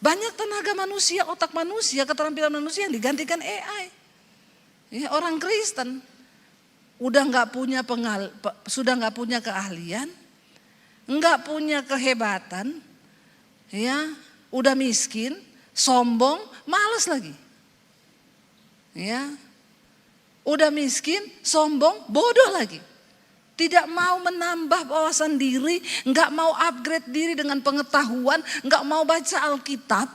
Banyak tenaga manusia, otak manusia, keterampilan manusia yang digantikan AI. Ya, orang Kristen sudah nggak punya keahlian, nggak punya kehebatan, ya, udah miskin, sombong, malas lagi. Ya, udah miskin, sombong, bodoh lagi. Tidak mau menambah wawasan diri, nggak mau upgrade diri dengan pengetahuan, nggak mau baca Alkitab.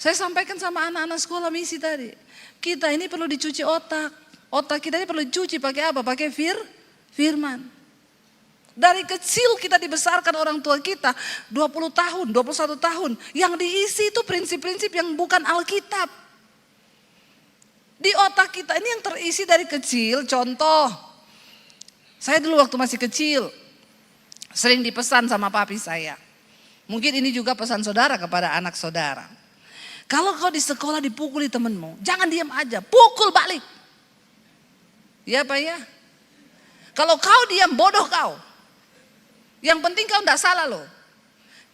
Saya sampaikan sama anak-anak sekolah misi tadi. Kita ini perlu dicuci otak. Otak kita ini perlu dicuci pakai apa? Pakai firman. Dari kecil kita dibesarkan orang tua kita 20 tahun, 21 tahun. Yang diisi itu prinsip-prinsip yang bukan Alkitab. Di otak kita ini yang terisi dari kecil, contoh. Saya dulu waktu masih kecil, Sering dipesan sama papi saya. Mungkin ini juga pesan saudara kepada anak saudara. Kalau kau di sekolah dipukuli temenmu, jangan diam aja, pukul balik. Ya Pak ya. Kalau kau diam, bodoh kau. Yang penting kau enggak salah loh.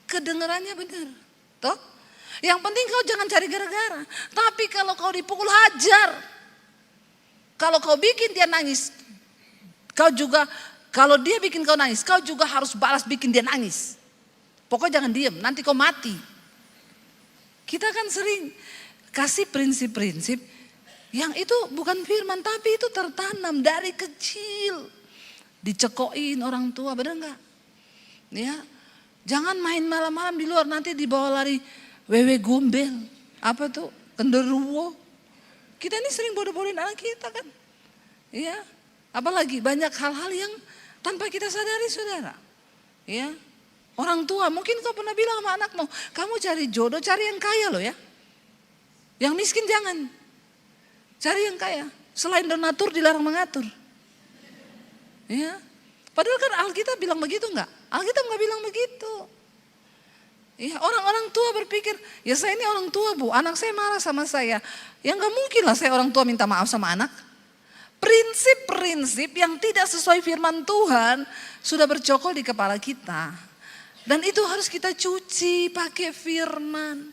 Kedengarannya benar. Toh? Yang penting kau jangan cari gara-gara. Tapi kalau kau dipukul, hajar. Kalau kau bikin dia nangis, kau juga, kalau dia bikin kau nangis, kau juga harus balas bikin dia nangis. Pokoknya jangan diam, nanti kau mati. Kita kan sering kasih prinsip-prinsip yang itu bukan firman, tapi itu tertanam dari kecil. Dicekokin orang tua, benar enggak? Ya, jangan main malam-malam di luar, nanti dibawa lari wewe gombel. Apa tuh? Genderuwo. Kita ini sering bodoh-bodohin anak kita kan. Ya, apalagi banyak hal-hal yang tanpa kita sadari saudara. Ya, orang tua mungkin kau pernah bilang sama anakmu, kamu cari jodoh cari yang kaya loh ya. Yang miskin jangan. Cari yang kaya. Selain donatur dilarang mengatur. Ya, padahal kan Alkitab bilang begitu enggak? Alkitab enggak bilang begitu. Ya, orang-orang tua berpikir, ya saya ini orang tua bu, anak saya marah sama saya. Ya nggak mungkin lah saya orang tua minta maaf sama anak. Prinsip-prinsip yang tidak sesuai firman Tuhan sudah bercokol di kepala kita. Dan itu harus kita cuci pakai firman.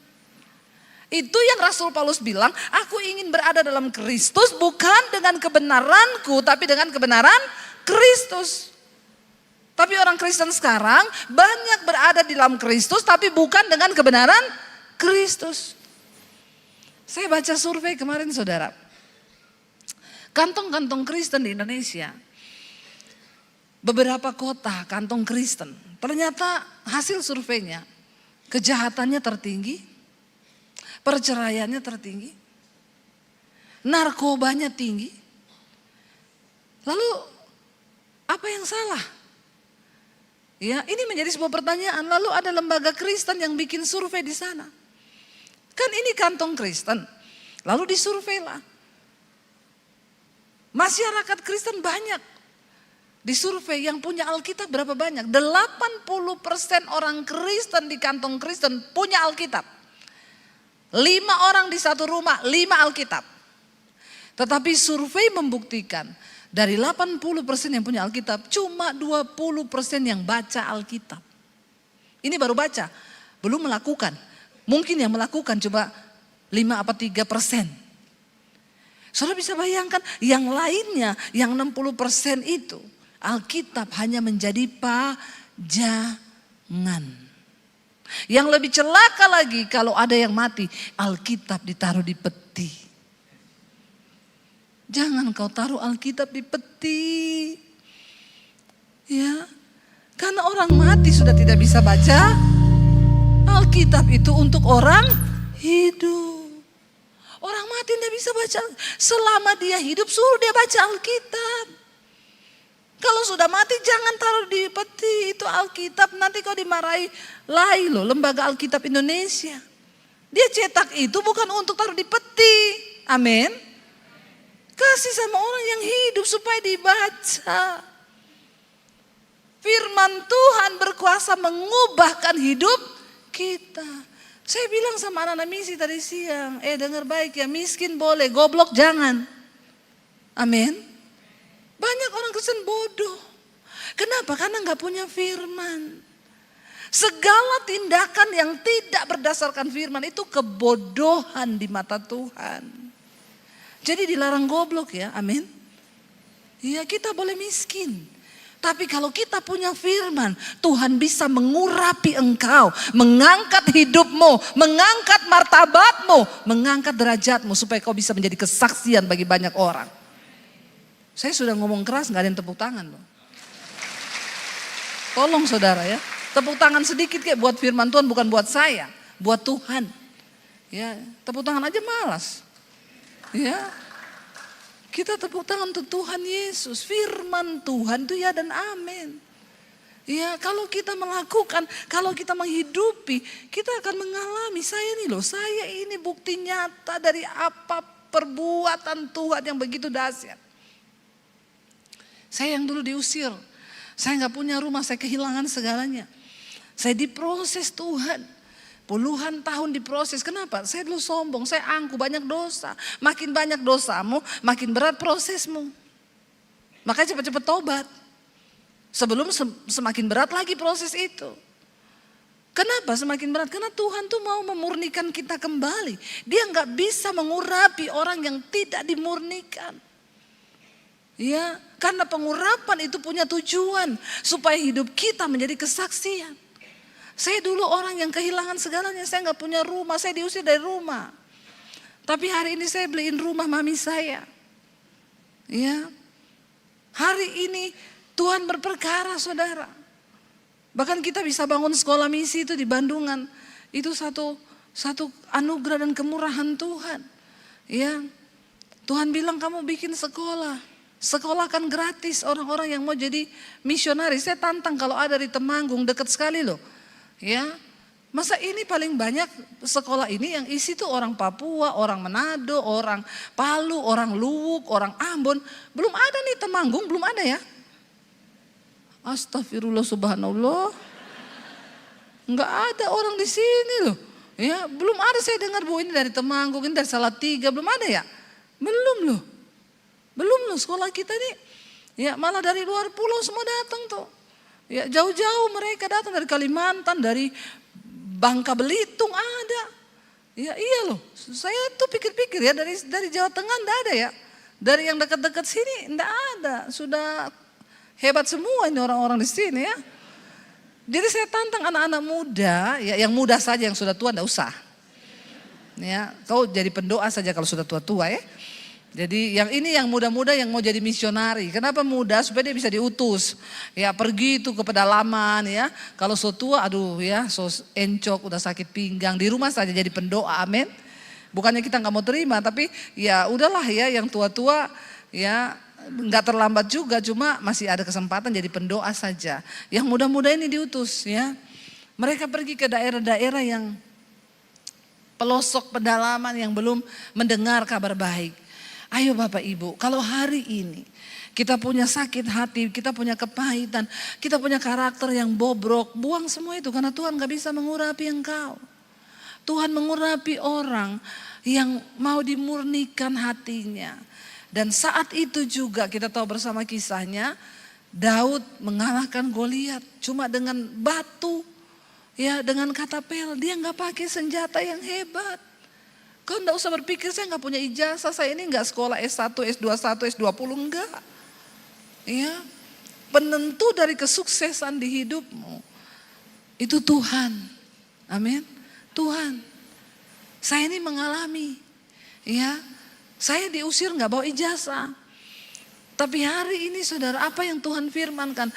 Itu yang Rasul Paulus bilang, aku ingin berada dalam Kristus bukan dengan kebenaranku, tapi dengan kebenaran Kristus. Tapi orang Kristen sekarang banyak berada di dalam Kristus tapi bukan dengan kebenaran Kristus. Saya baca survei kemarin saudara. Kantong-kantong Kristen di Indonesia. Beberapa kota kantong Kristen. Ternyata hasil surveinya kejahatannya tertinggi. Perceraiannya tertinggi. Narkobanya tinggi. Lalu apa yang salah? Ya, ini menjadi sebuah pertanyaan. Lalu ada lembaga Kristen yang bikin survei di sana. Kan ini kantong Kristen. Lalu disurveilah. Masyarakat Kristen banyak. Disurvei yang punya Alkitab berapa banyak? 80% orang Kristen di kantong Kristen punya Alkitab. 5 orang di satu rumah, 5 Alkitab. Tetapi survei membuktikan dari 80% yang punya Alkitab, cuma 20% yang baca Alkitab. Ini baru baca, belum melakukan. Mungkin yang melakukan coba 5 apa 3%. Saudara bisa bayangkan yang lainnya, yang 60% itu, Alkitab hanya menjadi pajangan. Yang lebih celaka lagi kalau ada yang mati, Alkitab ditaruh di peti. Jangan kau taruh Alkitab di peti. Ya. Karena orang mati sudah tidak bisa baca Alkitab itu untuk orang hidup. Orang mati tidak bisa baca. Selama dia hidup suruh dia baca Alkitab. Kalau sudah mati jangan taruh di peti itu Alkitab. Nanti kau dimarahi LAI loh, Lembaga Alkitab Indonesia. Dia cetak itu bukan untuk taruh di peti. Amin. Kasih sama orang yang hidup supaya dibaca. Firman Tuhan berkuasa mengubahkan hidup kita. Saya bilang sama anak-anak misi tadi siang, dengar baik ya, miskin boleh, goblok jangan. Amin. Banyak orang Kristen bodoh. Kenapa? Karena nggak punya firman. Segala tindakan yang tidak berdasarkan firman itu kebodohan di mata Tuhan. Jadi dilarang goblok ya, amin. Ya kita boleh miskin. Tapi kalau kita punya firman, Tuhan bisa mengurapi engkau, mengangkat hidupmu, mengangkat martabatmu, mengangkat derajatmu supaya kau bisa menjadi kesaksian bagi banyak orang. Saya sudah ngomong keras, gak ada yang tepuk tangan loh. Tolong saudara ya, tepuk tangan sedikit kayak buat firman Tuhan, bukan buat saya, buat Tuhan. Ya, tepuk tangan aja malas. Ya, kita tepuk tangan untuk Tuhan Yesus. Firman Tuhan itu ya dan amin. Ya, kalau kita melakukan, kalau kita menghidupi, kita akan mengalami. Saya nih loh, saya ini bukti nyata dari apa perbuatan Tuhan yang begitu dahsyat. Saya yang dulu diusir Saya nggak punya rumah, saya kehilangan segalanya. Saya diproses Tuhan. Puluhan tahun diproses. Kenapa? Saya dulu sombong, saya angkuh, banyak dosa. Makin banyak dosamu, makin berat prosesmu. Makanya cepat-cepat tobat. Sebelum semakin berat lagi proses itu. Kenapa semakin berat? Karena Tuhan tuh mau memurnikan kita kembali. Dia nggak bisa mengurapi orang yang tidak dimurnikan. Ya, karena pengurapan itu punya tujuan supaya hidup kita menjadi kesaksian. Saya dulu orang yang kehilangan segalanya, saya nggak punya rumah, saya diusir dari rumah. Tapi hari ini saya beliin rumah mami saya. Ya, hari ini Tuhan berperkara, saudara. Bahkan kita bisa bangun sekolah misi itu di Bandungan, itu satu anugerah dan kemurahan Tuhan. Ya, Tuhan bilang kamu bikin sekolah kan gratis orang-orang yang mau jadi misionaris. Saya tantang kalau ada di Temanggung, dekat sekali loh. Ya, masa ini paling banyak sekolah ini yang isi tuh orang Papua, orang Manado, orang Palu, orang Luwuk, orang Ambon. Belum ada nih Temanggung, belum ada ya. Astagfirullah subhanallah. Enggak ada orang di sini loh. Ya, belum ada saya dengar Bu ini dari Temanggung, ini dari Salatiga, belum ada ya? Belum loh. Belum loh sekolah kita nih. Ya, malah dari luar pulau semua datang tuh. Ya, jauh-jauh mereka datang dari Kalimantan, dari Bangka Belitung ada. Ya, iya loh. Saya tuh pikir-pikir ya dari Jawa Tengah enggak ada ya. Dari yang dekat-dekat sini enggak ada. Sudah hebat semua ini orang-orang di sini ya. Jadi saya tantang anak-anak muda, ya yang muda saja, yang sudah tua enggak usah. Ya, kau jadi pendoa saja kalau sudah tua-tua ya. Jadi yang ini yang muda-muda yang mau jadi misionari. Kenapa muda? Supaya dia bisa diutus. Ya pergi itu ke pedalaman ya. Kalau so tua aduh ya so encok udah sakit pinggang. Di rumah saja jadi pendoa, amin. Bukannya kita gak mau terima tapi ya udahlah ya yang tua-tua ya gak terlambat juga. Cuma masih ada kesempatan jadi pendoa saja. Yang muda-muda ini diutus ya. Mereka pergi ke daerah-daerah yang pelosok pedalaman yang belum mendengar kabar baik. Ayo Bapak Ibu, kalau hari ini kita punya sakit hati, kita punya kepahitan, kita punya karakter yang bobrok, buang semua itu karena Tuhan gak bisa mengurapi engkau. Tuhan mengurapi orang yang mau dimurnikan hatinya. Dan saat itu juga kita tahu bersama kisahnya, Daud mengalahkan Goliat cuma dengan batu, ya dengan katapel, dia gak pakai senjata yang hebat. Kau enggak usah berpikir saya enggak punya ijazah, saya ini enggak sekolah S1, S21, S20, enggak. Ya, penentu dari kesuksesan di hidupmu itu Tuhan. Amin. Tuhan. Saya ini mengalami, ya, saya diusir enggak bawa ijazah. Tapi hari ini saudara, apa yang Tuhan firmankan?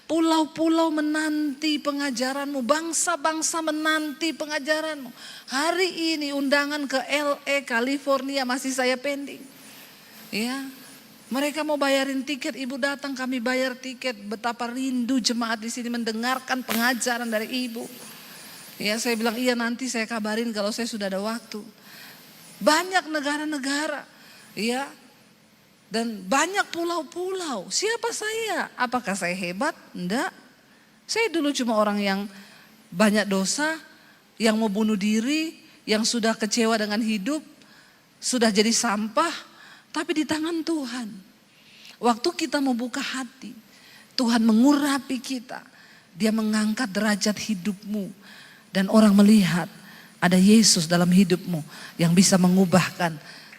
Pulau-pulau menanti pengajaranmu, bangsa-bangsa menanti pengajaranmu. Hari ini undangan ke LA, California masih saya pending. Ya, mereka mau bayarin tiket, ibu datang kami bayar tiket. Betapa rindu jemaat di sini mendengarkan pengajaran dari ibu. Ya, saya bilang iya nanti saya kabarin kalau saya sudah ada waktu. Banyak negara-negara, ya. Dan banyak pulau-pulau. Siapa saya? Apakah saya hebat? Enggak. Saya dulu cuma orang yang banyak dosa, yang mau bunuh diri, yang sudah kecewa dengan hidup, sudah jadi sampah, tapi di tangan Tuhan. Waktu kita mau buka hati, Tuhan mengurapi kita. Dia mengangkat derajat hidupmu. Dan orang melihat ada Yesus dalam hidupmu yang bisa mengubahkan.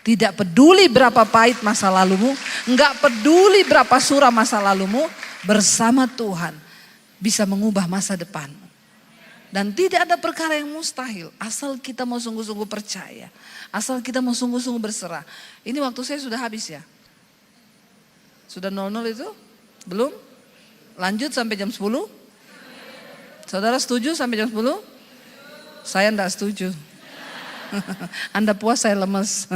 Tidak peduli berapa pahit masa lalumu, enggak peduli berapa suram masa lalumu, bersama Tuhan bisa mengubah masa depanmu. Dan tidak ada perkara yang mustahil, asal kita mau sungguh-sungguh percaya, asal kita mau sungguh-sungguh berserah. Ini waktu saya sudah habis ya. Sudah 00 itu? Belum? Lanjut sampai jam 10? Saudara setuju sampai jam 10? Saya enggak setuju. Anda puas saya lemes.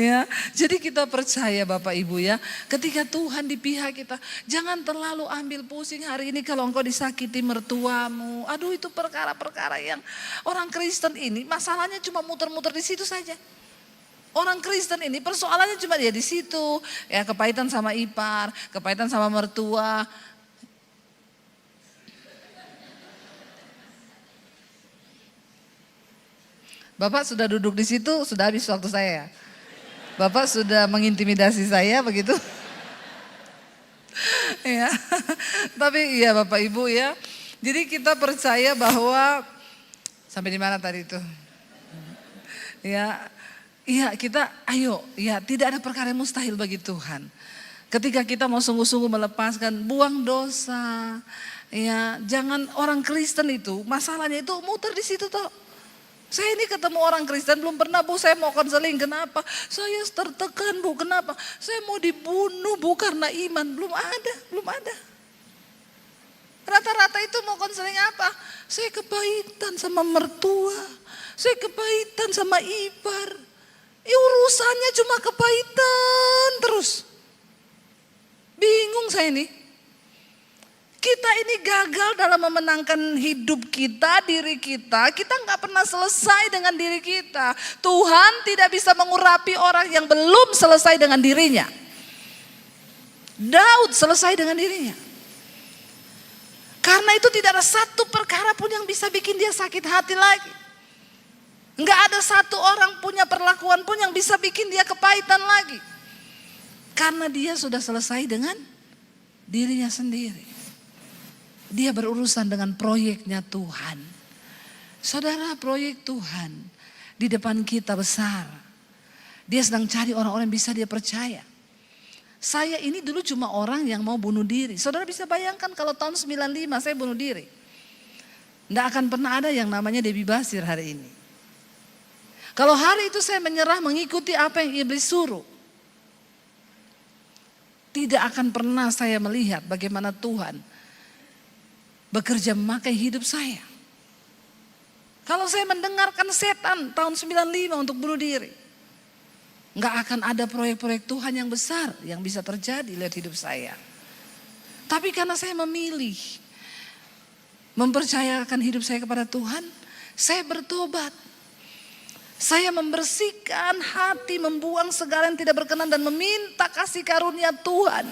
Ya, jadi kita percaya Bapak Ibu ya, ketika Tuhan di pihak kita, jangan terlalu ambil pusing hari ini kalau engkau disakiti mertuamu. Aduh itu perkara-perkara yang orang Kristen ini masalahnya cuma muter-muter di situ saja. Orang Kristen ini persoalannya cuma dia di situ, ya kepahitan sama ipar, kepahitan sama mertua, Bapak sudah duduk di situ, sudah habis waktu saya. Bapak sudah mengintimidasi saya begitu. Ya, tapi iya Bapak Ibu ya. Jadi kita percaya bahwa sampai di mana tadi itu? Ya, iya kita ayo ya tidak ada perkara yang mustahil bagi Tuhan. Ketika kita mau sungguh-sungguh melepaskan, buang dosa. Ya, jangan orang Kristen itu masalahnya itu muter di situ toh. Saya ini ketemu orang Kristen belum pernah, Bu, saya mau konseling, kenapa? Saya tertekan, Bu, kenapa? Saya mau dibunuh, Bu, karena iman. Belum ada. Rata-rata itu mau konseling apa? Saya kepahitan sama mertua, saya kepahitan sama ipar. Urusannya cuma kepahitan terus. Bingung saya ini. Kita ini gagal dalam memenangkan hidup kita, diri kita. Kita nggak pernah selesai dengan diri kita. Tuhan tidak bisa mengurapi orang yang belum selesai dengan dirinya. Daud selesai dengan dirinya. Karena itu tidak ada satu perkara pun yang bisa bikin dia sakit hati lagi. Nggak ada satu orang punya perlakuan pun yang bisa bikin dia kepahitan lagi. Karena dia sudah selesai dengan dirinya sendiri. Dia berurusan dengan proyeknya Tuhan. Saudara, proyek Tuhan di depan kita besar. Dia sedang cari orang-orang yang bisa dia percaya. Saya ini dulu cuma orang yang mau bunuh diri. Saudara bisa bayangkan kalau tahun 95 saya bunuh diri. Tidak akan pernah ada yang namanya Debbie Basir hari ini. Kalau hari itu saya menyerah mengikuti apa yang iblis suruh. Tidak akan pernah saya melihat bagaimana Tuhan bekerja memakai hidup saya. Kalau saya mendengarkan setan tahun 95 untuk bunuh diri, nggak akan ada proyek-proyek Tuhan yang besar yang bisa terjadi lewat hidup saya. Tapi karena saya memilih mempercayakan hidup saya kepada Tuhan, saya bertobat. Saya membersihkan hati, membuang segala yang tidak berkenan dan meminta kasih karunia Tuhan.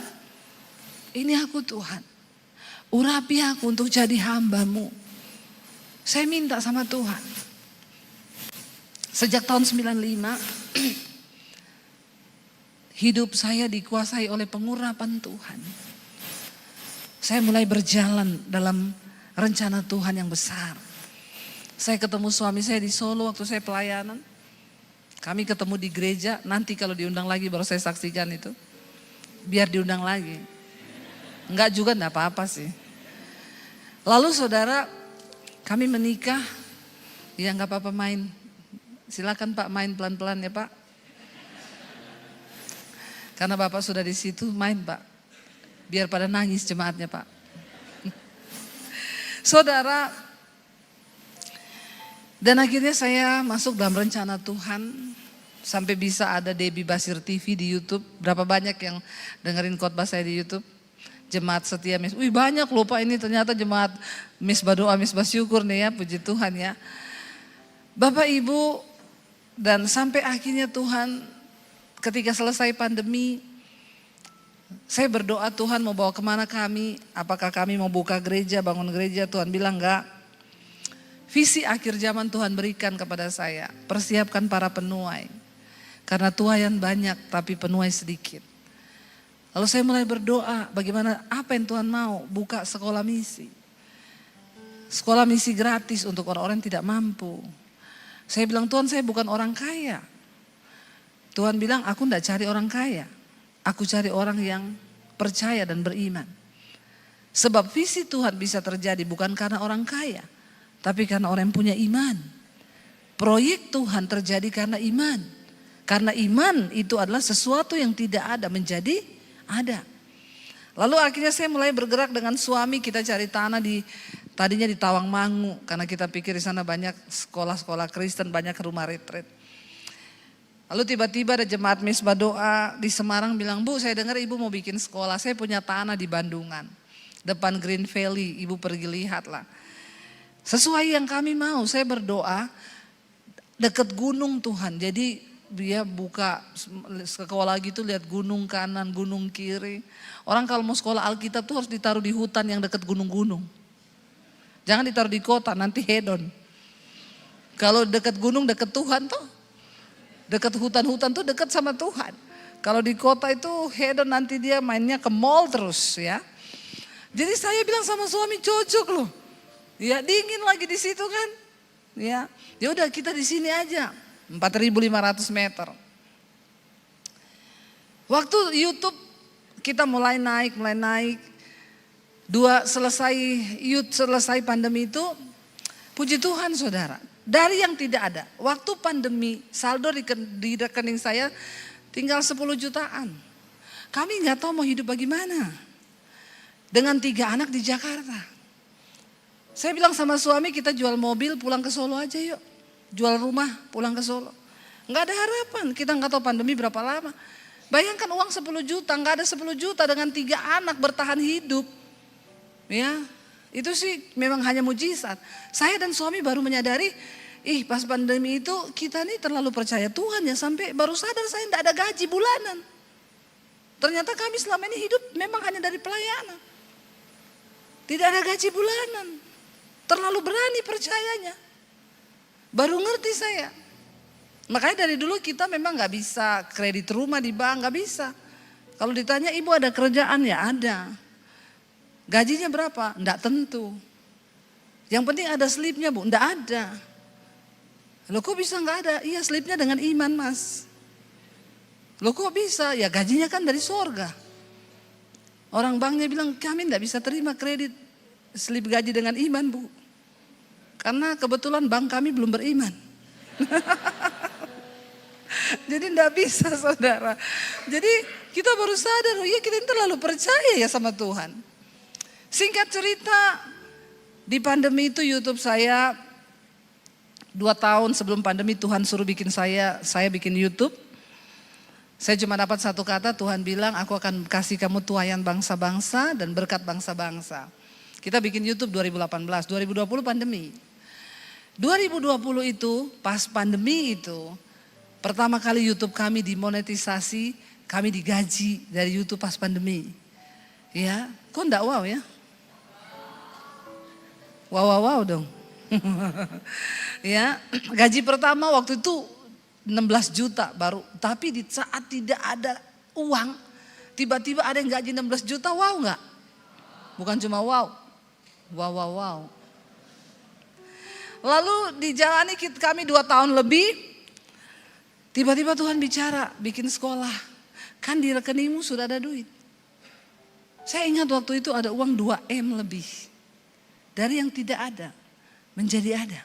Ini aku Tuhan. Urapi aku untuk jadi hamba-Mu. Saya minta sama Tuhan. Sejak tahun 95, hidup saya dikuasai oleh pengurapan Tuhan. Saya mulai berjalan dalam rencana Tuhan yang besar. Saya ketemu suami saya di Solo waktu saya pelayanan. Kami ketemu di gereja, nanti kalau diundang lagi baru saya saksikan itu. Biar diundang lagi. Enggak juga enggak apa-apa sih. Lalu saudara, kami menikah. Ya enggak apa-apa main. Silakan Pak main pelan-pelan ya Pak. Karena Bapak sudah di situ, main Pak. Biar pada nangis jemaatnya Pak. Saudara, dan akhirnya saya masuk dalam rencana Tuhan. Sampai bisa ada Debbie Basir TV di YouTube. Berapa banyak yang dengerin khotbah saya di YouTube. Jemaat setia Miss. Wih banyak loh Pak, ini ternyata jemaat Miss Badoa, Miss Basyukur nih ya, puji Tuhan ya. Bapak Ibu, dan sampai akhirnya Tuhan ketika selesai pandemi, saya berdoa Tuhan mau bawa kemana kami, apakah kami mau buka gereja, bangun gereja, Tuhan bilang enggak. Visi akhir zaman Tuhan berikan kepada saya, persiapkan para penuai. Karena tuaian banyak tapi penuai sedikit. Lalu saya mulai berdoa bagaimana apa yang Tuhan mau, buka sekolah misi. Sekolah misi gratis untuk orang-orang yang tidak mampu. Saya bilang Tuhan saya bukan orang kaya. Tuhan bilang aku tidak cari orang kaya. Aku cari orang yang percaya dan beriman. Sebab visi Tuhan bisa terjadi bukan karena orang kaya. Tapi karena orang yang punya iman. Proyek Tuhan terjadi karena iman. Karena iman itu adalah sesuatu yang tidak ada menjadi ada. Lalu akhirnya saya mulai bergerak dengan suami, kita cari tanah tadinya di Tawangmangu. Karena kita pikir di sana banyak sekolah-sekolah Kristen, banyak rumah retret. Lalu tiba-tiba ada jemaat Miss Badoa di Semarang bilang, Bu saya dengar ibu mau bikin sekolah, saya punya tanah di Bandungan. Depan Green Valley, ibu pergi lihat lah. Sesuai yang kami mau, saya berdoa dekat gunung Tuhan. Jadi dia buka sekolah gitu lihat gunung kanan, gunung kiri. Orang kalau mau sekolah Alkitab tuh harus ditaruh di hutan yang dekat gunung-gunung. Jangan ditaruh di kota, nanti hedon. Kalau dekat gunung dekat Tuhan tuh. Dekat hutan-hutan tuh dekat sama Tuhan. Kalau di kota itu hedon nanti dia mainnya ke mall terus ya. Jadi saya bilang sama suami cocok loh. Ya dingin lagi di situ kan. Ya udah kita di sini aja. 4.500 meter. Waktu YouTube kita mulai naik. Selesai pandemi itu, puji Tuhan saudara. Dari yang tidak ada, waktu pandemi saldo di rekening saya tinggal 10 jutaan. Kami nggak tahu mau hidup bagaimana. Dengan 3 anak di Jakarta. Saya bilang sama suami kita jual mobil pulang ke Solo aja yuk. Jual rumah pulang ke Solo. Nggak ada harapan, kita nggak tahu pandemi berapa lama. Bayangkan uang 10 juta, nggak ada 10 juta dengan 3 anak bertahan hidup. Ya, itu sih memang hanya mujizat. Saya dan suami baru menyadari, pas pandemi itu kita nih terlalu percaya Tuhan ya sampai baru sadar saya tidak ada gaji bulanan. Ternyata kami selama ini hidup memang hanya dari pelayanan. Tidak ada gaji bulanan. Terlalu berani percayanya. Baru ngerti saya. Makanya dari dulu kita memang nggak bisa kredit rumah di bank, nggak bisa. Kalau ditanya ibu ada kerjaan ya ada. Gajinya berapa? Enggak tentu. Yang penting ada slipnya bu, enggak ada. Loh kok bisa enggak ada? Iya slipnya dengan iman mas. Loh kok bisa? Ya gajinya kan dari sorga. Orang banknya bilang kami enggak bisa terima kredit slip gaji dengan iman bu. Karena kebetulan bank kami belum beriman. Jadi enggak bisa saudara. Jadi kita baru sadar, oh iya kita terlalu percaya ya sama Tuhan. Singkat cerita, di pandemi itu YouTube saya 2 tahun sebelum pandemi Tuhan suruh bikin saya bikin YouTube. Saya cuma dapat satu kata, Tuhan bilang aku akan kasih kamu tuayan bangsa-bangsa dan berkat bangsa-bangsa. Kita bikin YouTube 2018, 2020 pandemi. 2020 itu pas pandemi itu pertama kali YouTube kami dimonetisasi, kami digaji dari YouTube pas pandemi. Ya, kok enggak wow ya? Wow dong. Ya, gaji pertama waktu itu 16 juta baru. Tapi di saat tidak ada uang, tiba-tiba ada yang gaji 16 juta, wow nggak? Bukan cuma wow. Wow. Lalu dijalani kami 2 tahun lebih, tiba-tiba Tuhan bicara, bikin sekolah. Kan di rekeningmu sudah ada duit. Saya ingat waktu itu ada uang 2M lebih. Dari yang tidak ada menjadi ada.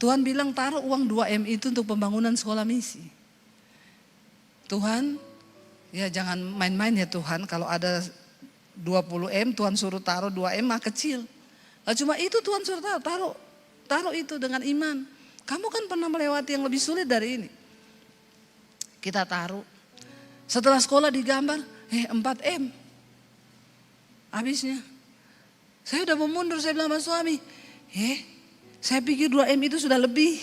Tuhan bilang taruh uang 2M itu untuk pembangunan sekolah misi. Tuhan, ya jangan main-main ya Tuhan. Kalau ada 20M Tuhan suruh taruh 2M mah kecil. Nah, cuma itu Tuhan suruh taruh itu dengan iman. Kamu kan pernah melewati yang lebih sulit dari ini. Kita taruh. Setelah sekolah digambar, 4M. Habisnya. Saya udah mau mundur, saya bilang sama suami, saya pikir 2M itu sudah lebih.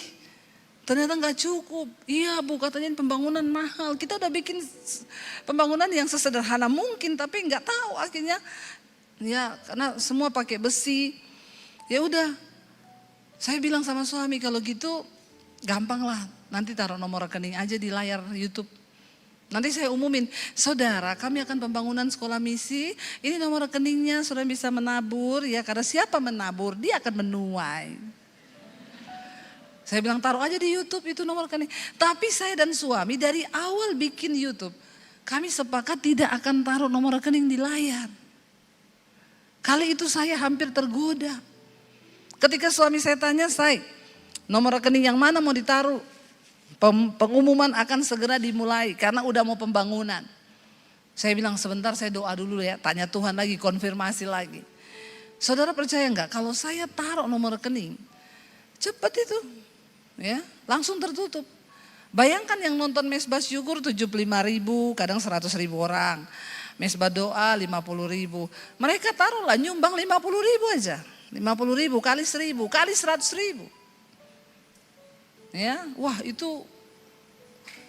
Ternyata gak cukup. Iya bu, katanya pembangunan mahal. Kita udah bikin pembangunan yang sesederhana mungkin, tapi gak tahu akhirnya. Ya karena semua pakai besi. Ya udah, saya bilang sama suami kalau gitu gampang lah. Nanti taruh nomor rekening aja di layar YouTube. Nanti saya umumin, saudara kami akan pembangunan sekolah misi, ini nomor rekeningnya saudara bisa menabur ya, karena siapa menabur dia akan menuai. Saya bilang taruh aja di YouTube itu nomor rekening. Tapi saya dan suami dari awal bikin YouTube, kami sepakat tidak akan taruh nomor rekening di layar. Kali itu saya hampir tergoda. Ketika suami saya tanya, nomor rekening yang mana mau ditaruh? Pengumuman akan segera dimulai karena udah mau pembangunan. Saya bilang sebentar saya doa dulu ya, tanya Tuhan lagi, konfirmasi lagi. Saudara percaya enggak kalau saya taruh nomor rekening, cepat itu ya, langsung tertutup. Bayangkan yang nonton mesbah syukur 75.000, kadang 100.000 orang. Mesbah doa 50.000. Mereka taruhlah nyumbang 50.000 aja. 50.000 kali 1.000 kali 100.000. Ya, wah itu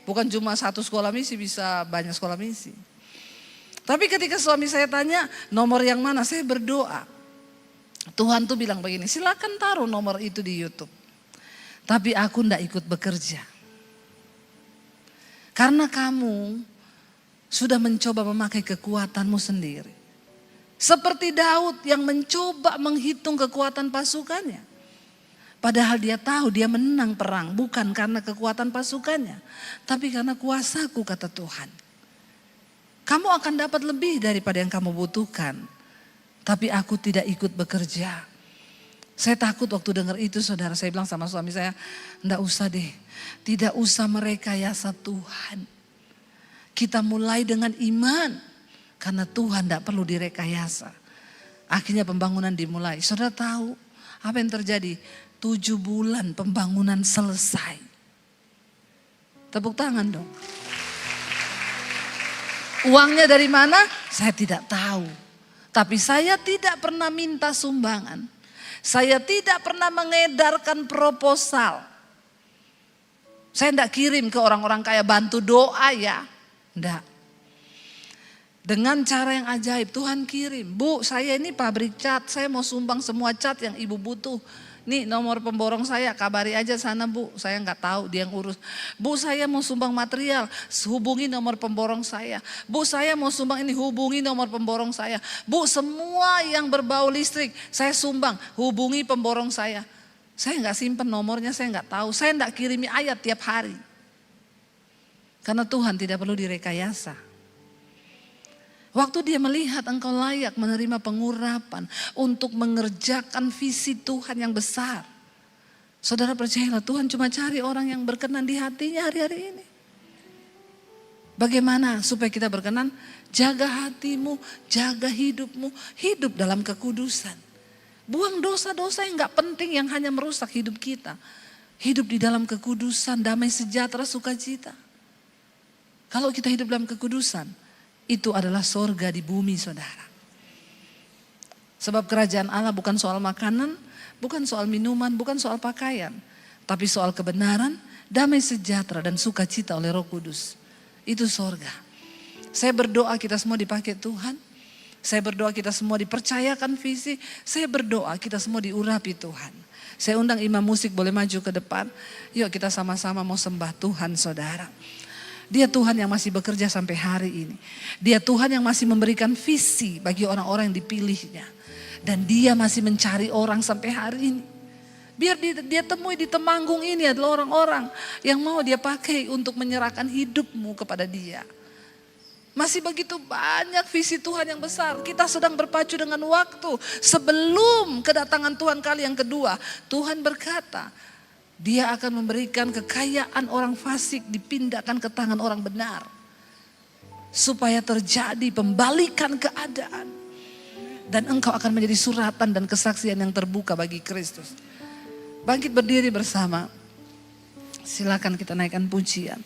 bukan cuma satu sekolah misi, bisa banyak sekolah misi. Tapi ketika suami saya tanya nomor yang mana, saya berdoa. Tuhan tuh bilang begini, silakan taruh nomor itu di YouTube. Tapi aku ndak ikut bekerja. Karena kamu sudah mencoba memakai kekuatanmu sendiri. Seperti Daud yang mencoba menghitung kekuatan pasukannya. Padahal dia tahu dia menang perang bukan karena kekuatan pasukannya. Tapi karena kuasaku, kata Tuhan. Kamu akan dapat lebih daripada yang kamu butuhkan. Tapi aku tidak ikut bekerja. Saya takut waktu dengar itu, saudara. Saya bilang sama suami saya, enggak usah deh. Tidak usah merekayasa Tuhan. Kita mulai dengan iman. Karena Tuhan enggak perlu direkayasa. Akhirnya pembangunan dimulai. Saudara tahu apa yang terjadi? 7 bulan pembangunan selesai. Tepuk tangan dong. Uangnya dari mana? Saya tidak tahu. Tapi saya tidak pernah minta sumbangan. Saya tidak pernah mengedarkan proposal. Saya tidak kirim ke orang-orang kaya bantu doa ya. Tidak. Dengan cara yang ajaib Tuhan kirim. Bu, saya ini pabrik cat. Saya mau sumbang semua cat yang ibu butuh. Nih nomor pemborong saya, kabari aja sana bu. Saya nggak tahu, dia yang urus. Bu, saya mau sumbang material, hubungi nomor pemborong saya. Bu, saya mau sumbang ini, hubungi nomor pemborong saya. Bu, semua yang berbau listrik saya sumbang, hubungi pemborong saya. Saya nggak simpen nomornya, saya nggak tahu. Saya nggak kirimi ayat tiap hari. Karena Tuhan tidak perlu direkayasa. Waktu dia melihat engkau layak menerima pengurapan untuk mengerjakan visi Tuhan yang besar. Saudara percayalah, Tuhan cuma cari orang yang berkenan di hatinya hari-hari ini. Bagaimana supaya kita berkenan? Jaga hatimu, jaga hidupmu, hidup dalam kekudusan. Buang dosa-dosa yang gak penting yang hanya merusak hidup kita. Hidup di dalam kekudusan, damai sejahtera, sukacita. Kalau kita hidup dalam kekudusan, itu adalah sorga di bumi, saudara. Sebab kerajaan Allah bukan soal makanan, bukan soal minuman, bukan soal pakaian. Tapi soal kebenaran, damai sejahtera dan sukacita oleh Roh Kudus. Itu sorga. Saya berdoa kita semua dipakai Tuhan. Saya berdoa kita semua dipercayakan visi. Saya berdoa kita semua diurapi Tuhan. Saya undang imam musik boleh maju ke depan. Yuk kita sama-sama mau sembah Tuhan, saudara. Dia Tuhan yang masih bekerja sampai hari ini. Dia Tuhan yang masih memberikan visi bagi orang-orang yang dipilihnya. Dan dia masih mencari orang sampai hari ini. Biar dia temui di Temanggung ini adalah orang-orang yang mau dia pakai untuk menyerahkan hidupmu kepada dia. Masih begitu banyak visi Tuhan yang besar. Kita sedang berpacu dengan waktu. Sebelum kedatangan Tuhan kali yang kedua, Tuhan berkata, Dia akan memberikan kekayaan orang fasik dipindahkan ke tangan orang benar. Supaya terjadi pembalikan keadaan. Dan engkau akan menjadi suratan dan kesaksian yang terbuka bagi Kristus. Bangkit berdiri bersama. Silakan kita naikkan pujian.